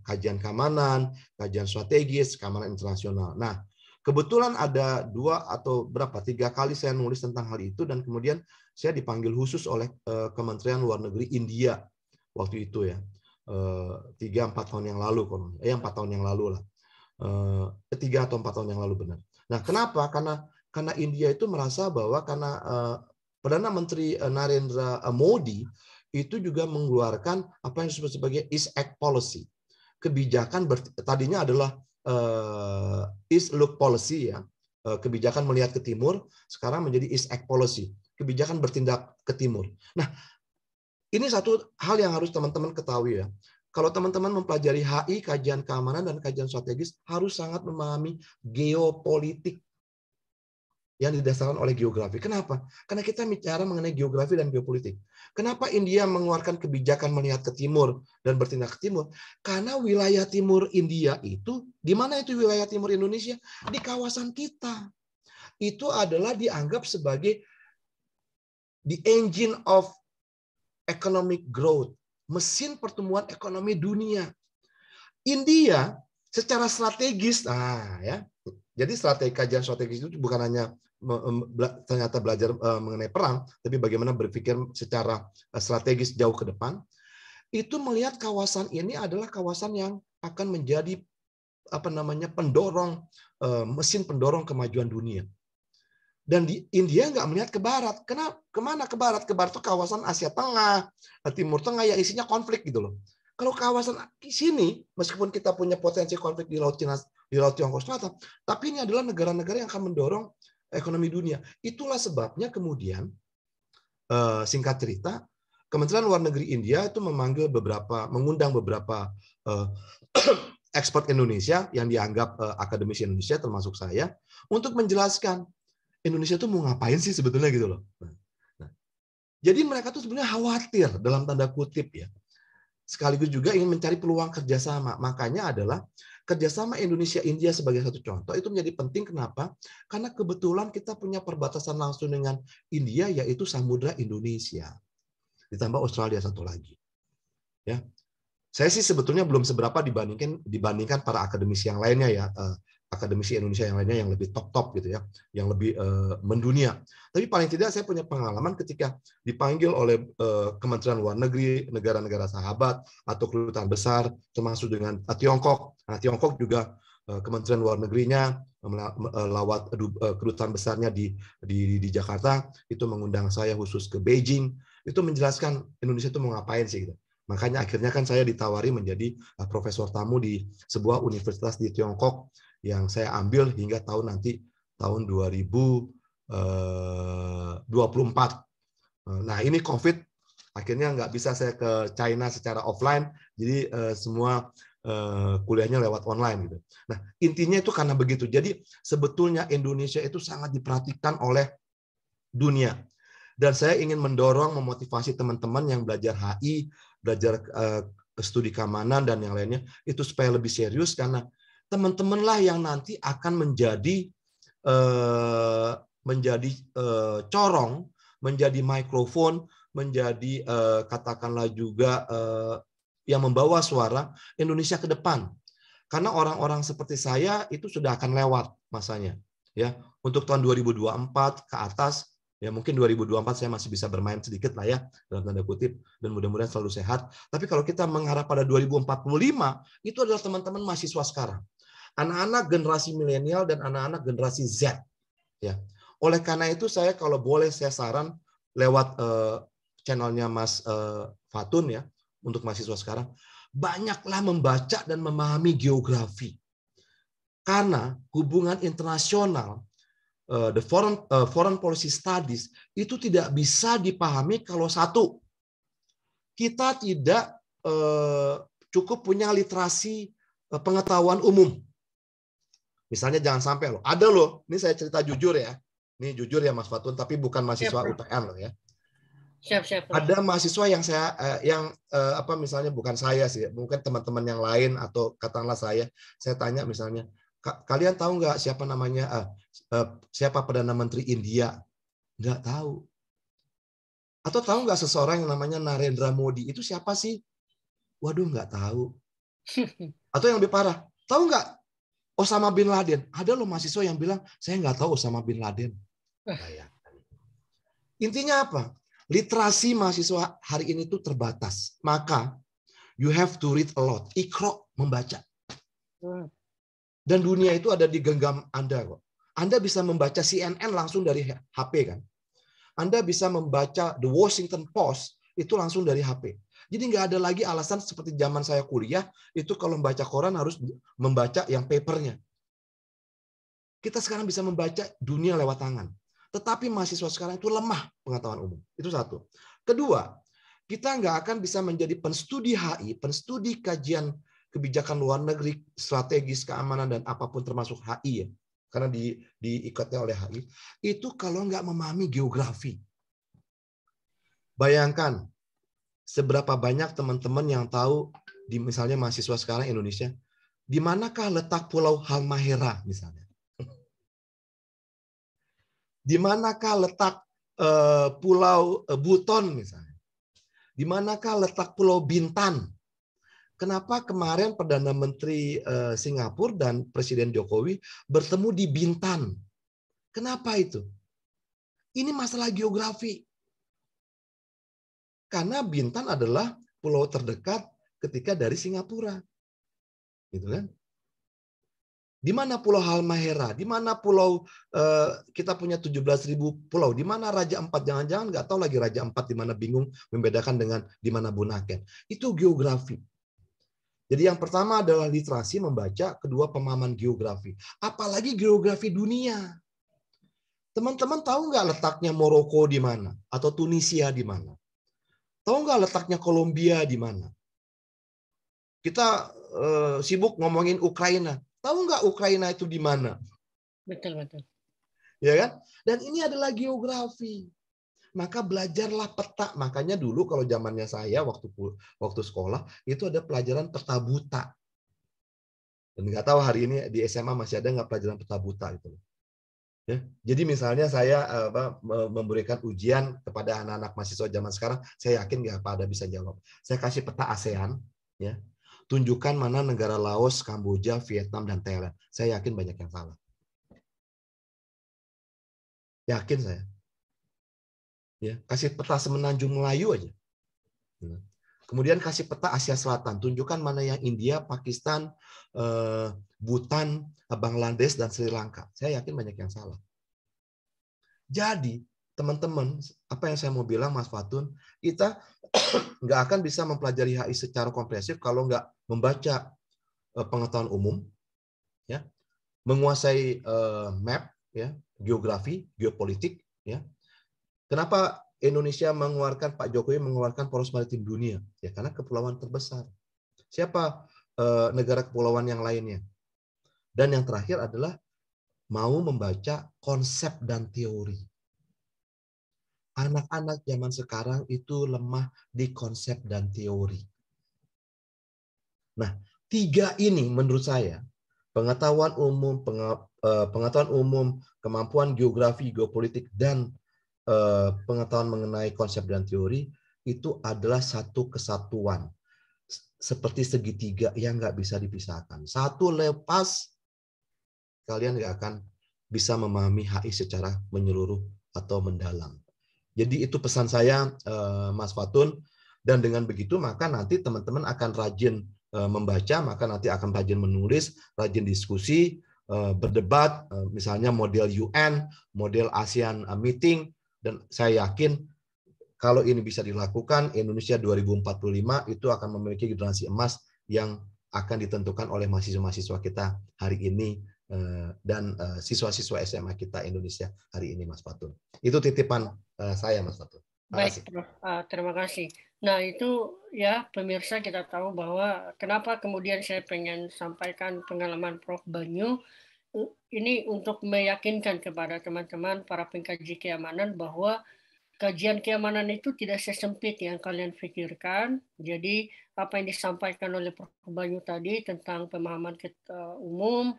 kajian keamanan, kajian strategis, keamanan internasional. Nah, kebetulan ada 3 kali saya nulis tentang hal itu, dan kemudian saya dipanggil khusus oleh Kementerian Luar Negeri India waktu itu ya, 3-4 tahun yang lalu, 4 tahun yang lalu lah, 3 atau 4 tahun yang lalu benar. Nah, kenapa? Karena India itu merasa bahwa karena Perdana Menteri Narendra Modi itu juga mengeluarkan apa yang disebut sebagai East Act Policy. Kebijakan tadinya adalah East Look Policy ya, kebijakan melihat ke timur, sekarang menjadi East Act Policy, kebijakan bertindak ke timur. Nah, ini satu hal yang harus teman-teman ketahui ya. Kalau teman-teman mempelajari HI, kajian keamanan dan kajian strategis, harus sangat memahami geopolitik yang didasarkan oleh geografi. Kenapa? Karena kita bicara mengenai geografi dan geopolitik. Kenapa India mengeluarkan kebijakan melihat ke timur dan bertindak ke timur? Karena wilayah timur India itu, di mana itu wilayah timur Indonesia? Di kawasan kita. Itu adalah dianggap sebagai the engine of economic growth, mesin pertumbuhan ekonomi dunia. India secara strategis, jadi kajian strategis itu bukan hanya ternyata belajar mengenai perang, tapi bagaimana berpikir secara strategis jauh ke depan. Itu melihat kawasan ini adalah kawasan yang akan menjadi pendorong, mesin pendorong kemajuan dunia. Dan di India nggak melihat ke barat. Kemana ke barat? Ke barat itu kawasan Asia Tengah, Timur Tengah yang isinya konflik gitu loh. Kalau kawasan di sini, meskipun kita punya potensi konflik di Laut Cina, di Laut Tiongkok Selatan, tapi ini adalah negara-negara yang akan mendorong ekonomi dunia. Itulah sebabnya kemudian, singkat cerita, Kementerian Luar Negeri India itu mengundang beberapa ekspert Indonesia yang dianggap akademisi Indonesia, termasuk saya, untuk menjelaskan Indonesia itu mau ngapain sih sebetulnya gitu loh. Jadi mereka tuh sebenarnya khawatir dalam tanda kutip ya. Sekaligus juga ingin mencari peluang kerjasama. Makanya adalah kerjasama Indonesia-India sebagai satu contoh itu menjadi penting. Kenapa? Karena kebetulan kita punya perbatasan langsung dengan India, yaitu Samudra Indonesia. Ditambah Australia satu lagi. Ya, saya sih sebetulnya belum seberapa dibandingkan para akademisi yang lainnya ya. Akademisi Indonesia yang lainnya yang lebih top gitu ya, yang lebih mendunia. Tapi paling tidak saya punya pengalaman ketika dipanggil oleh Kementerian Luar Negeri, negara-negara sahabat atau kedutaan besar, termasuk dengan Tiongkok. Nah, Tiongkok juga Kementerian Luar Negerinya, lawat kedutaan besarnya di Jakarta, itu mengundang saya khusus ke Beijing, itu menjelaskan Indonesia itu mau ngapain sih gitu. Makanya akhirnya kan saya ditawari menjadi profesor tamu di sebuah universitas di Tiongkok yang saya ambil hingga tahun 2024. Nah, ini COVID, akhirnya nggak bisa saya ke China secara offline, jadi semua kuliahnya lewat online gitu. Nah, intinya itu karena begitu. Jadi sebetulnya Indonesia itu sangat diperhatikan oleh dunia. Dan saya ingin mendorong, memotivasi teman-teman yang belajar HI, belajar studi keamanan dan yang lainnya itu supaya lebih serius, karena teman-teman lah yang nanti akan menjadi corong, menjadi mikrofon, menjadi katakanlah juga yang membawa suara Indonesia ke depan. Karena orang-orang seperti saya itu sudah akan lewat masanya. Ya, untuk tahun 2024 ke atas, ya mungkin 2024 saya masih bisa bermain sedikit lah ya, dalam tanda kutip, dan mudah-mudahan selalu sehat. Tapi kalau kita mengharap pada 2045, itu adalah teman-teman mahasiswa sekarang. Anak-anak generasi milenial dan anak-anak generasi Z. Ya. Oleh karena itu saya kalau boleh saya saran lewat channelnya Mas Fatun ya, untuk mahasiswa sekarang, banyaklah membaca dan memahami geografi. Karena hubungan internasional, the foreign policy studies, itu tidak bisa dipahami kalau satu, kita tidak cukup punya literasi pengetahuan umum. Misalnya jangan sampai loh, ada loh, ini saya cerita jujur ya, ini jujur ya Mas Fatun, tapi bukan mahasiswa UPN loh ya. Siap. Ada mahasiswa yang misalnya bukan saya sih, mungkin teman-teman yang lain atau katakanlah saya tanya misalnya, kalian tahu nggak siapa namanya siapa Perdana Menteri India? Nggak tahu. Atau tahu nggak seseorang yang namanya Narendra Modi? Itu siapa sih? Waduh, nggak tahu. Atau yang lebih parah, tahu nggak Osama bin Laden? Ada loh mahasiswa yang bilang, saya nggak tahu Osama bin Laden. Intinya apa? Literasi mahasiswa hari ini tuh terbatas. Maka you have to read a lot. Iqra, membaca. Dan dunia itu ada di genggam Anda kok. Anda bisa membaca CNN langsung dari HP kan. Anda bisa membaca The Washington Post itu langsung dari HP. Jadi nggak ada lagi alasan seperti zaman saya kuliah, itu kalau membaca koran harus membaca yang papernya. Kita sekarang bisa membaca dunia lewat tangan. Tetapi mahasiswa sekarang itu lemah pengetahuan umum. Itu satu. Kedua, kita nggak akan bisa menjadi penstudi HI, penstudi kajian kebijakan luar negeri, strategis keamanan dan apapun termasuk HI ya, karena diikatnya oleh HI, itu kalau nggak memahami geografi. Bayangkan seberapa banyak teman-teman yang tahu di misalnya mahasiswa sekarang Indonesia, di manakah letak Pulau Halmahera misalnya? Di manakah letak Pulau Buton misalnya? Di manakah letak Pulau Bintan? Kenapa kemarin Perdana Menteri Singapura dan Presiden Jokowi bertemu di Bintan? Kenapa itu? Ini masalah geografi. Karena Bintan adalah pulau terdekat ketika dari Singapura. Gitu kan? Di mana Pulau Halmahera? Di mana pulau kita punya 17.000 pulau? Di mana Raja Ampat? Jangan-jangan nggak tahu lagi Raja Ampat di mana, bingung membedakan dengan di mana Bunaken. Itu geografi. Jadi yang pertama adalah literasi membaca, kedua pemahaman geografi. Apalagi geografi dunia. Teman-teman tahu nggak letaknya Maroko di mana? Atau Tunisia di mana? Tahu nggak letaknya Kolombia di mana? Kita sibuk ngomongin Ukraina. Tahu nggak Ukraina itu di mana? Betul. Ya kan? Dan ini adalah geografi. Maka belajarlah peta. Makanya dulu kalau zamannya saya waktu sekolah itu ada pelajaran peta buta. Dan nggak tahu hari ini di SMA masih ada nggak pelajaran peta buta itu. Ya. Jadi misalnya saya memberikan ujian kepada anak-anak mahasiswa zaman sekarang, saya yakin nggak pada bisa jawab. Saya kasih peta ASEAN, ya. Tunjukkan mana negara Laos, Kamboja, Vietnam, dan Thailand. Saya yakin banyak yang salah. Yakin saya. Ya, kasih peta Semenanjung Melayu aja. Kemudian kasih peta Asia Selatan, tunjukkan mana yang India, Pakistan, Bhutan, Bangladesh, dan Sri Lanka. Saya yakin banyak yang salah. Jadi, teman-teman, apa yang saya mau bilang, Mas Fatun, kita nggak akan bisa mempelajari HI secara komprehensif kalau nggak membaca pengetahuan umum, ya, menguasai map, ya, geografi, geopolitik, ya. Kenapa Indonesia mengeluarkan, Pak Jokowi mengeluarkan poros maritim dunia? Ya karena kepulauan terbesar. Siapa negara kepulauan yang lainnya? Dan yang terakhir adalah mau membaca konsep dan teori. Anak-anak zaman sekarang itu lemah di konsep dan teori. Nah, 3 ini menurut saya, pengetahuan umum, kemampuan geografi, geopolitik, dan pengetahuan mengenai konsep dan teori itu adalah satu kesatuan. Seperti segitiga yang nggak bisa dipisahkan. Satu lepas, kalian nggak akan bisa memahami HI secara menyeluruh atau mendalam. Jadi itu pesan saya, Mas Fatun. Dan dengan begitu, maka nanti teman-teman akan rajin membaca, maka nanti akan rajin menulis, rajin diskusi, berdebat, misalnya model UN, model ASEAN meeting, dan saya yakin kalau ini bisa dilakukan, Indonesia 2045 itu akan memiliki generasi emas yang akan ditentukan oleh mahasiswa-mahasiswa kita hari ini dan siswa-siswa SMA kita Indonesia hari ini, Mas Fatun. Itu titipan saya, Mas Fatun. Baik, Prof. Terima kasih. Nah, itu ya pemirsa, kita tahu bahwa kenapa kemudian saya pengen sampaikan pengalaman Prof. Banyu ini untuk meyakinkan kepada teman-teman para pengkaji keamanan bahwa kajian keamanan itu tidak sesempit yang kalian pikirkan. Jadi apa yang disampaikan oleh Prof. Banyu tadi tentang pemahaman umum,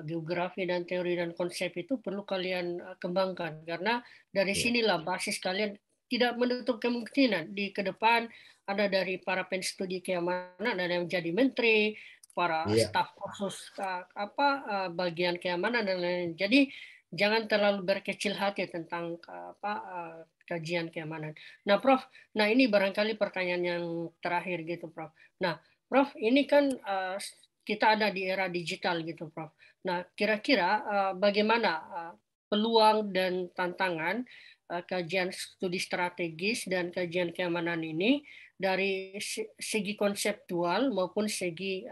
geografi dan teori dan konsep itu perlu kalian kembangkan, karena dari sinilah basis kalian tidak menutup kemungkinan di ke depan ada dari para penstudi keamanan, ada yang menjadi menteri, para staf khusus bagian keamanan dan lain-lain. Jadi jangan terlalu berkecil hati tentang kajian keamanan. Nah, Prof, nah ini barangkali pertanyaan yang terakhir gitu, Prof. Nah, Prof, ini kan kita ada di era digital gitu, Prof. Nah, kira-kira bagaimana peluang dan tantangan kajian studi strategis dan kajian keamanan ini dari segi konseptual maupun segi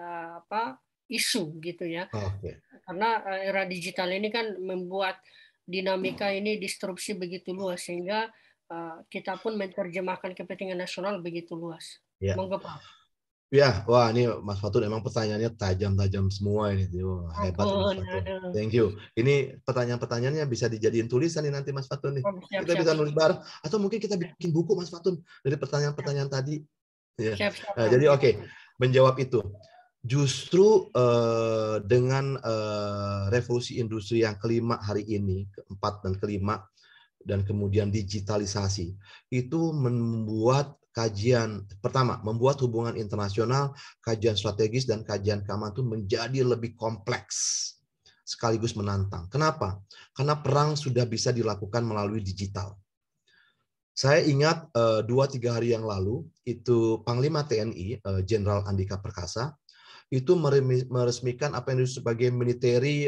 isu gitu ya. Okay. Karena era digital ini kan membuat dinamika ini disrupsi begitu luas sehingga kita pun menerjemahkan kepentingan nasional begitu luas. Monggo, Pak. Ya, wah ini Mas Fatun emang pertanyaannya tajam-tajam semua ini. Wah, hebat Mas Fatun. Thank you. Ini pertanyaan-pertanyaannya bisa dijadiin tulisan nih nanti Mas Fatun nih. Kita bisa nulis bareng atau mungkin kita bikin buku Mas Fatun dari pertanyaan-pertanyaan tadi. Ya. Nah, jadi oke, menjawab itu. Justru dengan revolusi industri yang kelima hari ini, keempat dan kelima, dan kemudian digitalisasi, itu membuat kajian, pertama, membuat hubungan internasional, kajian strategis, dan kajian keamanan itu menjadi lebih kompleks, sekaligus menantang. Kenapa? Karena perang sudah bisa dilakukan melalui digital. Saya ingat 2-3 hari yang lalu, itu Panglima TNI, Jenderal Andika Perkasa, itu meresmikan apa yang disebut sebagai military,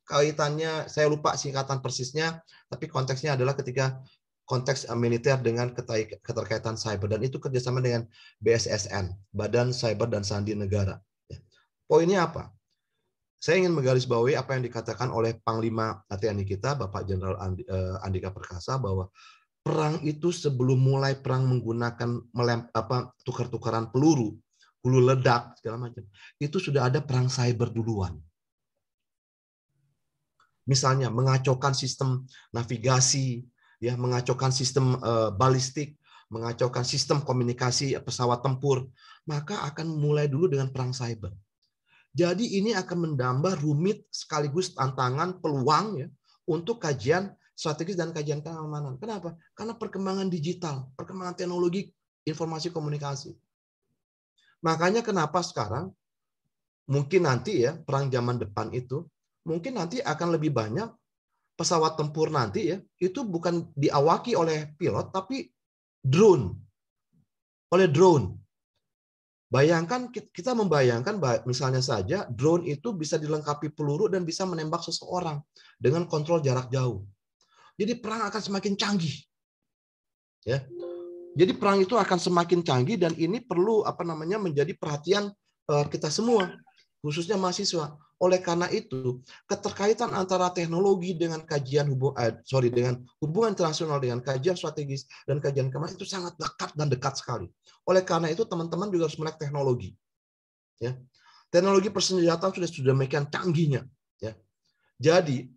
kaitannya, saya lupa singkatan persisnya, tapi konteksnya adalah ketika konteks militer dengan keterkaitan cyber, dan itu kerjasama dengan BSSN, Badan Cyber dan Sandi Negara. Poinnya apa? Saya ingin menggarisbawahi apa yang dikatakan oleh Panglima TNI kita, Bapak Jenderal Andika Perkasa, bahwa perang itu sebelum mulai perang menggunakan tukar-tukaran peluru, hulu ledak segala macam, itu sudah ada perang cyber duluan. Misalnya mengacaukan sistem navigasi, ya, mengacaukan sistem balistik, mengacaukan sistem komunikasi pesawat tempur, maka akan mulai dulu dengan perang cyber. Jadi ini akan menambah rumit sekaligus tantangan, peluang ya untuk kajian strategis dan kajian keamanan. Kenapa? Karena perkembangan digital, perkembangan teknologi informasi komunikasi. Makanya kenapa sekarang mungkin nanti ya perang zaman depan itu mungkin nanti akan lebih banyak pesawat tempur nanti ya, itu bukan diawaki oleh pilot, tapi oleh drone. Bayangkan, kita membayangkan misalnya saja drone itu bisa dilengkapi peluru dan bisa menembak seseorang dengan kontrol jarak jauh. Jadi perang akan semakin canggih. Ya. Jadi perang itu akan semakin canggih dan ini perlu menjadi perhatian kita semua, khususnya mahasiswa. Oleh karena itu, keterkaitan antara teknologi dengan dengan hubungan internasional dengan kajian strategis dan kajian keamanan itu sangat dekat dan dekat sekali. Oleh karena itu, teman-teman juga harus melek teknologi. Ya. Teknologi persenjataan sudah demikian canggihnya. Ya. Jadi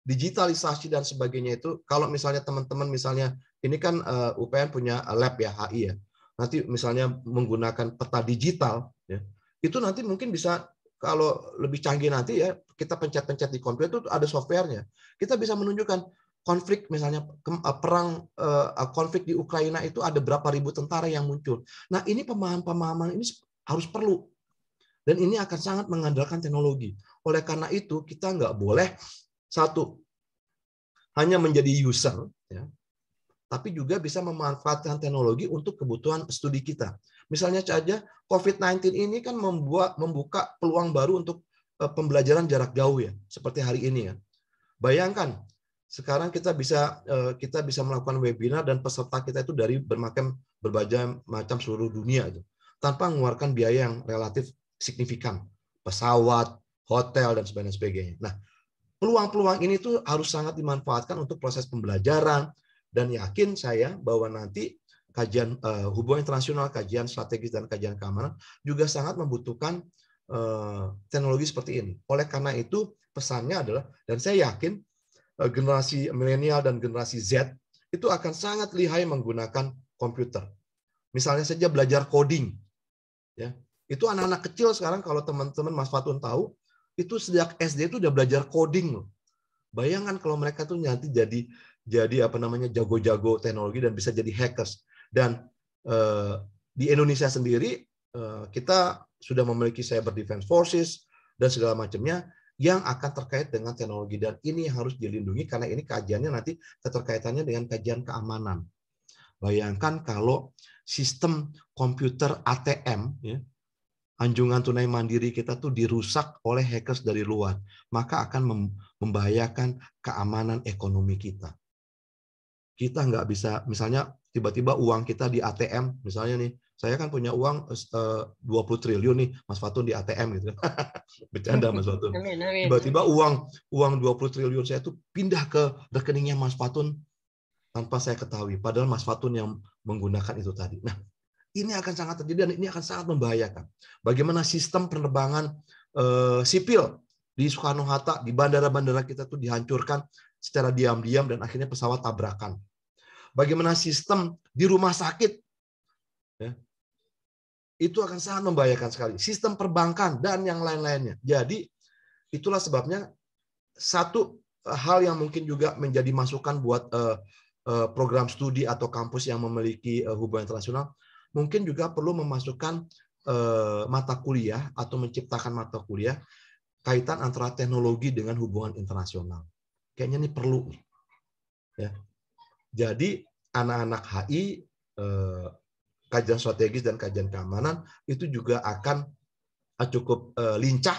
digitalisasi dan sebagainya itu, kalau misalnya teman-teman misalnya ini kan UPN punya lab ya, HI ya. Nanti misalnya menggunakan peta digital ya. Itu nanti mungkin bisa, kalau lebih canggih nanti ya, kita pencet-pencet di komputer itu ada softwarenya. Kita bisa menunjukkan konflik misalnya konflik di Ukraina itu ada berapa ribu tentara yang muncul. Nah, ini pemahaman ini harus perlu. Dan ini akan sangat mengandalkan teknologi. Oleh karena itu, kita nggak boleh hanya menjadi user, ya, tapi juga bisa memanfaatkan teknologi untuk kebutuhan studi kita. Misalnya saja COVID-19 ini kan membuka peluang baru untuk pembelajaran jarak jauh ya, seperti hari ini ya. Bayangkan sekarang kita bisa melakukan webinar dan peserta kita itu dari berbagai macam seluruh dunia itu, tanpa mengeluarkan biaya yang relatif signifikan, pesawat, hotel dan sebagainya. Nah, peluang-peluang ini tuh harus sangat dimanfaatkan untuk proses pembelajaran, dan yakin saya bahwa nanti kajian hubungan internasional, kajian strategis dan kajian keamanan juga sangat membutuhkan teknologi seperti ini. Oleh karena itu pesannya adalah, dan saya yakin generasi milenial dan generasi Z itu akan sangat lihai menggunakan komputer. Misalnya saja belajar coding, ya itu anak-anak kecil sekarang, kalau teman-teman Mas Fatun tahu, itu sejak SD itu udah belajar coding loh. Bayangkan kalau mereka tuh nanti jadi jago-jago teknologi dan bisa jadi hackers. Dan di Indonesia sendiri kita sudah memiliki Cyber Defense Forces dan segala macamnya yang akan terkait dengan teknologi, dan ini harus dilindungi karena ini kajiannya nanti keterkaitannya dengan kajian keamanan. Bayangkan kalau sistem komputer ATM ya, anjungan tunai mandiri kita tuh dirusak oleh hackers dari luar, maka akan membahayakan keamanan ekonomi kita. Kita nggak bisa, misalnya tiba-tiba uang kita di ATM, misalnya nih, saya kan punya uang 20 triliun nih, Mas Fatun di ATM gitu. Bercanda Mas Fatun. Tiba-tiba uang 20 triliun saya tuh pindah ke rekeningnya Mas Fatun tanpa saya ketahui, padahal Mas Fatun yang menggunakan itu tadi. Nah, ini akan sangat terjadi dan ini akan sangat membahayakan. Bagaimana sistem penerbangan sipil di Soekarno-Hatta, di bandara-bandara kita tuh dihancurkan secara diam-diam dan akhirnya pesawat tabrakan. Bagaimana sistem di rumah sakit, ya, itu akan sangat membahayakan sekali. Sistem perbankan dan yang lain-lainnya. Jadi itulah sebabnya satu hal yang mungkin juga menjadi masukan buat program studi atau kampus yang memiliki hubungan internasional, mungkin juga perlu memasukkan mata kuliah atau menciptakan mata kuliah kaitan antara teknologi dengan hubungan internasional. Kayaknya ini perlu nih. Ya. Jadi anak-anak HI, kajian strategis dan kajian keamanan itu juga akan cukup lincah,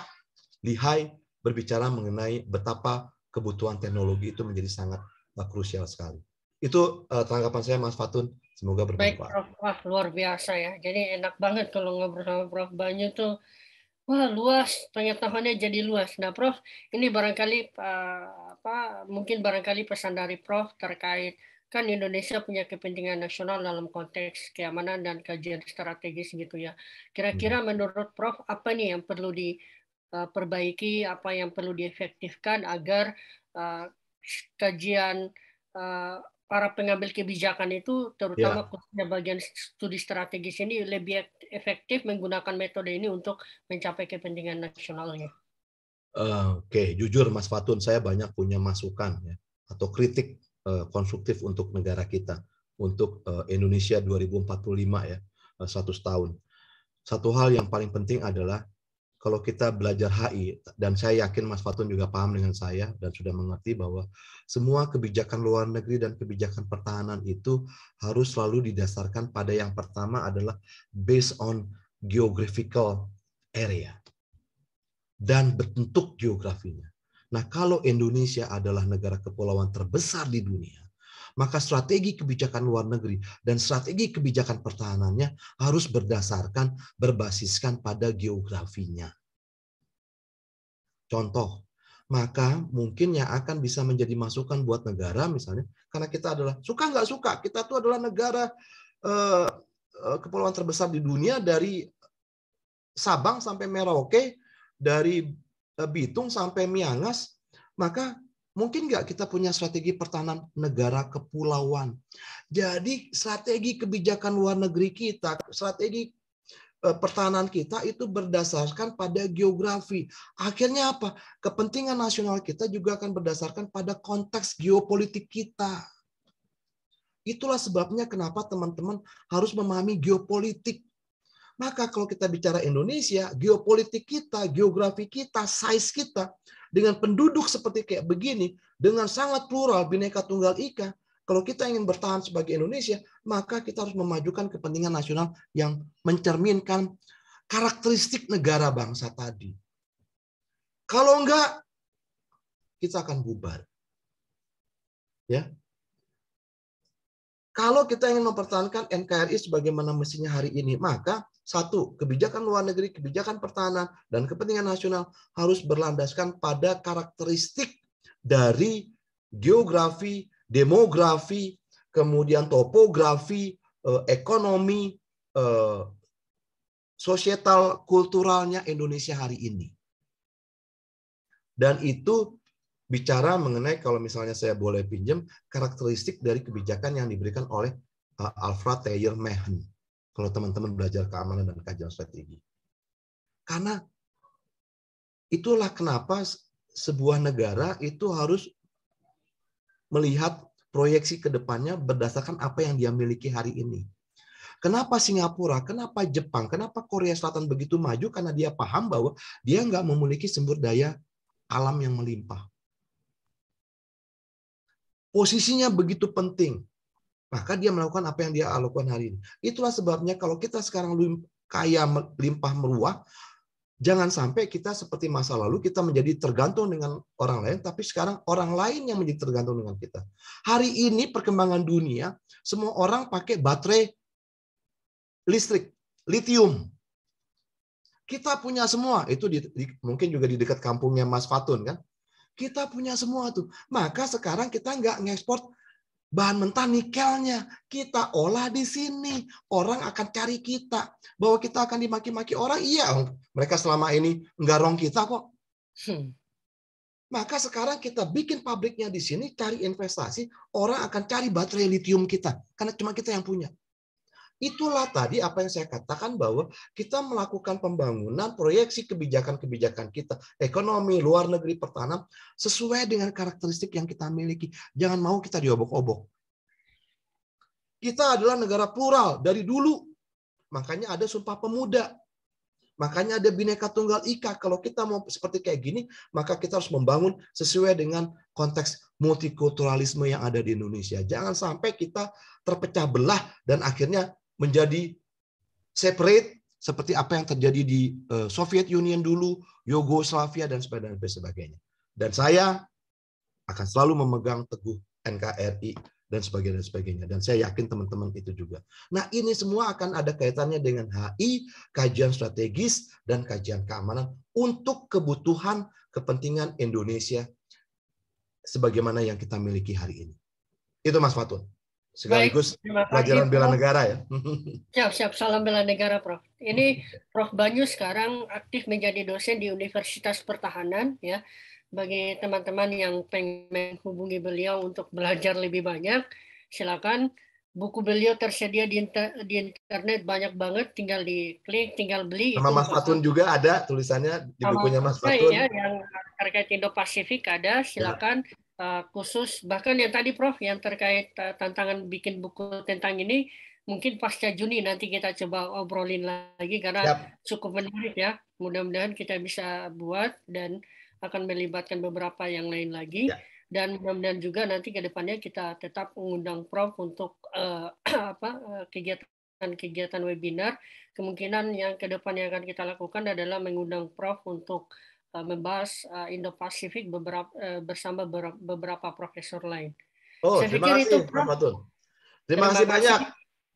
lihai berbicara mengenai betapa kebutuhan teknologi itu menjadi sangat krusial sekali. Itu tanggapan saya, Mas Fatun. Semoga bermanfaat. Baik, Prof. Wah, luar biasa ya. Jadi enak banget kalau ngobrol sama Prof. Banyu tuh. Wah, luas, pengetahuannya jadi luas. Nah, Prof, ini barangkali mungkin barangkali pesan dari Prof terkait, kan Indonesia punya kepentingan nasional dalam konteks keamanan dan kajian strategis gitu ya. Kira-kira menurut Prof apa nih yang perlu diperbaiki, apa yang perlu diefektifkan agar kajian para pengambil kebijakan itu, terutama khususnya bagian studi strategis ini, lebih efektif menggunakan metode ini untuk mencapai kepentingan nasionalnya. Oke, jujur Mas Fatun, saya banyak punya masukan ya, atau kritik konstruktif untuk negara kita, untuk Indonesia 2045 ya, 100 tahun. Satu hal yang paling penting adalah kalau kita belajar HI, dan saya yakin Mas Fatun juga paham dengan saya dan sudah mengerti bahwa semua kebijakan luar negeri dan kebijakan pertahanan itu harus selalu didasarkan pada yang pertama adalah based on geographical area dan bentuk geografinya. Nah, kalau Indonesia adalah negara kepulauan terbesar di dunia, maka strategi kebijakan luar negeri dan strategi kebijakan pertahanannya harus berbasiskan pada geografinya. Contoh, maka mungkin yang akan bisa menjadi masukan buat negara misalnya, karena kita adalah suka nggak suka, kita tuh adalah negara kepulauan terbesar di dunia dari Sabang sampai Merauke, dari Bitung sampai Miangas, maka mungkin nggak kita punya strategi pertahanan negara kepulauan. Jadi strategi kebijakan luar negeri kita, strategi pertahanan kita itu berdasarkan pada geografi. Akhirnya apa? Kepentingan nasional kita juga akan berdasarkan pada konteks geopolitik kita. Itulah sebabnya kenapa teman-teman harus memahami geopolitik. Maka kalau kita bicara Indonesia, geopolitik kita, geografi kita, size kita, dengan penduduk seperti kayak begini, dengan sangat plural, bineka tunggal ika, kalau kita ingin bertahan sebagai Indonesia, maka kita harus memajukan kepentingan nasional yang mencerminkan karakteristik negara bangsa tadi. Kalau enggak, kita akan bubar. Ya. Kalau kita ingin mempertahankan NKRI sebagaimana mestinya hari ini, maka satu, kebijakan luar negeri, kebijakan pertahanan, dan kepentingan nasional harus berlandaskan pada karakteristik dari geografi, demografi, kemudian topografi, ekonomi, sosial, kulturalnya Indonesia hari ini. Dan itu bicara mengenai, kalau misalnya saya boleh pinjam, karakteristik dari kebijakan yang diberikan oleh Alfred Thayer Machen. Kalau teman-teman belajar keamanan dan kajian strategi. Karena itulah kenapa sebuah negara itu harus melihat proyeksi ke depannya berdasarkan apa yang dia miliki hari ini. Kenapa Singapura, kenapa Jepang, kenapa Korea Selatan begitu maju? Karena dia paham bahwa dia nggak memiliki sumber daya alam yang melimpah. Posisinya begitu penting. Maka dia melakukan apa yang dia lakukan hari ini. Itulah sebabnya kalau kita sekarang kaya limpah meruah, jangan sampai kita seperti masa lalu kita menjadi tergantung dengan orang lain, tapi sekarang orang lain yang menjadi tergantung dengan kita. Hari ini perkembangan dunia, semua orang pakai baterai listrik, litium. Kita punya semua, itu mungkin juga di dekat kampungnya Mas Fatun kan. Kita punya semua tuh. Maka sekarang kita nggak ngekspor bahan mentah nikelnya, kita olah di sini. Orang akan cari kita. Bahwa kita akan dimaki-maki orang, iya. Mereka selama ini nggarong kita kok. Maka sekarang kita bikin pabriknya di sini, cari investasi, orang akan cari baterai litium kita. Karena cuma kita yang punya. Itulah tadi apa yang saya katakan bahwa kita melakukan pembangunan proyeksi kebijakan-kebijakan kita, ekonomi, luar negeri, pertahanan, sesuai dengan karakteristik yang kita miliki. Jangan mau kita diobok-obok. Kita adalah negara plural dari dulu. Makanya ada Sumpah Pemuda. Makanya ada Bhinneka Tunggal Ika. Kalau kita mau seperti kayak gini, maka kita harus membangun sesuai dengan konteks multikulturalisme yang ada di Indonesia. Jangan sampai kita terpecah belah dan akhirnya menjadi separate seperti apa yang terjadi di Soviet Union dulu, Yugoslavia dan sebagainya. Dan saya akan selalu memegang teguh NKRI dan sebagainya. Dan saya yakin teman-teman itu juga. Nah, ini semua akan ada kaitannya dengan HI, kajian strategis dan kajian keamanan untuk kebutuhan kepentingan Indonesia sebagaimana yang kita miliki hari ini. Itu Mas Fatun. Sekaligus pelajaran bela negara ya. Siap, salam bela negara, Prof. Ini Prof Banyu sekarang aktif menjadi dosen di Universitas Pertahanan ya. Bagi teman-teman yang pengen hubungi beliau untuk belajar lebih banyak, silakan. Buku beliau tersedia di internet banyak banget, tinggal diklik, tinggal beli. Sama Mas Fatun juga ada tulisannya di bukunya Mas Fatun. Ya, yang terkait Indo-Pasifik ada, silakan. Khusus bahkan yang tadi Prof yang terkait tantangan bikin buku tentang ini mungkin pasca Juni nanti kita coba obrolin lagi karena Siap. cukup menarik ya. Mudah-mudahan kita bisa buat dan akan melibatkan beberapa yang lain lagi. Ya. Dan mudah-mudahan juga nanti ke depannya kita tetap mengundang Prof untuk kegiatan webinar. Kemungkinan yang ke depannya akan kita lakukan adalah mengundang Prof untuk membahas Indo-Pasifik bersama beberapa profesor lain. Oh, Saya terima pikir kasih, itu, Mas Prof. Fatun. Terima kasih banyak.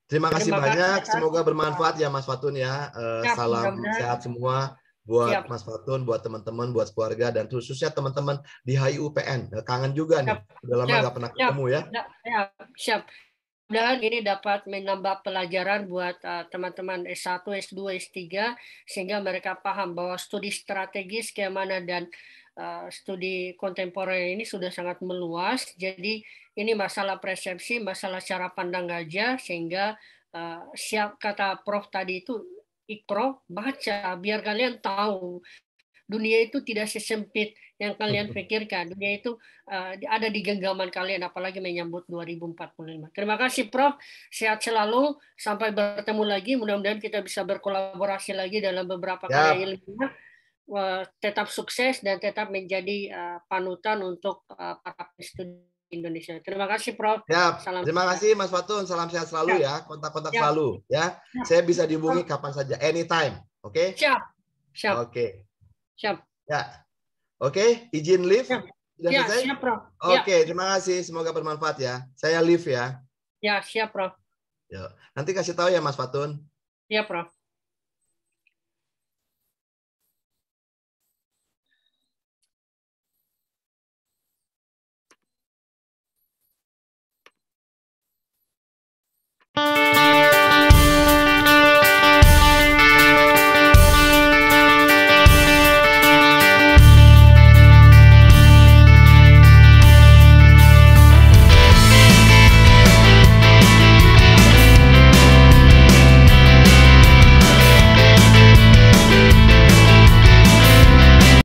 Terima kasih Terima kasih banyak. atas Semoga bermanfaat ya, Mas Fatun ya. siap, Salam mudah-mudahan. sehat semua buat Siap. Mas Fatun, buat teman-teman, buat keluarga, dan khususnya teman-teman di HIUPN. Kangen juga nih. Udah lama nggak pernah ketemu ya. Siap. Mudah-mudahan ini dapat menambah pelajaran buat teman-teman S1, S2, S3 sehingga mereka paham bahwa studi strategis kayak mana dan studi kontemporer ini sudah sangat meluas. Jadi ini masalah persepsi, masalah cara pandang aja sehingga siap kata Prof tadi itu ikro baca biar kalian tahu dunia itu tidak sesempit yang kalian pikirkan. Dunia itu ada di genggaman kalian, apalagi menyambut 2045. Terima kasih, Prof. Sehat selalu. Sampai bertemu lagi. Mudah-mudahan kita bisa berkolaborasi lagi dalam beberapa karya ilmiah. Tetap sukses dan tetap menjadi panutan untuk para studi Indonesia. Terima kasih, Prof. Siap. Salam Terima sehat. kasih, Mas Fatun. Salam sehat selalu ya. Kontak-kontak Siap. selalu ya. Siap. Saya bisa dihubungi kapan saja, anytime. Oke? Siap. Siap. Oke. Siap. Ya. Oke, izin live. Siap. Sudah Ya, selesai? siap, Prof. Oke, terima kasih. Semoga bermanfaat ya. Saya live ya. Ya, siap, Prof. Yuk. Nanti kasih tahu ya, Mas Fatun. Ya, Prof.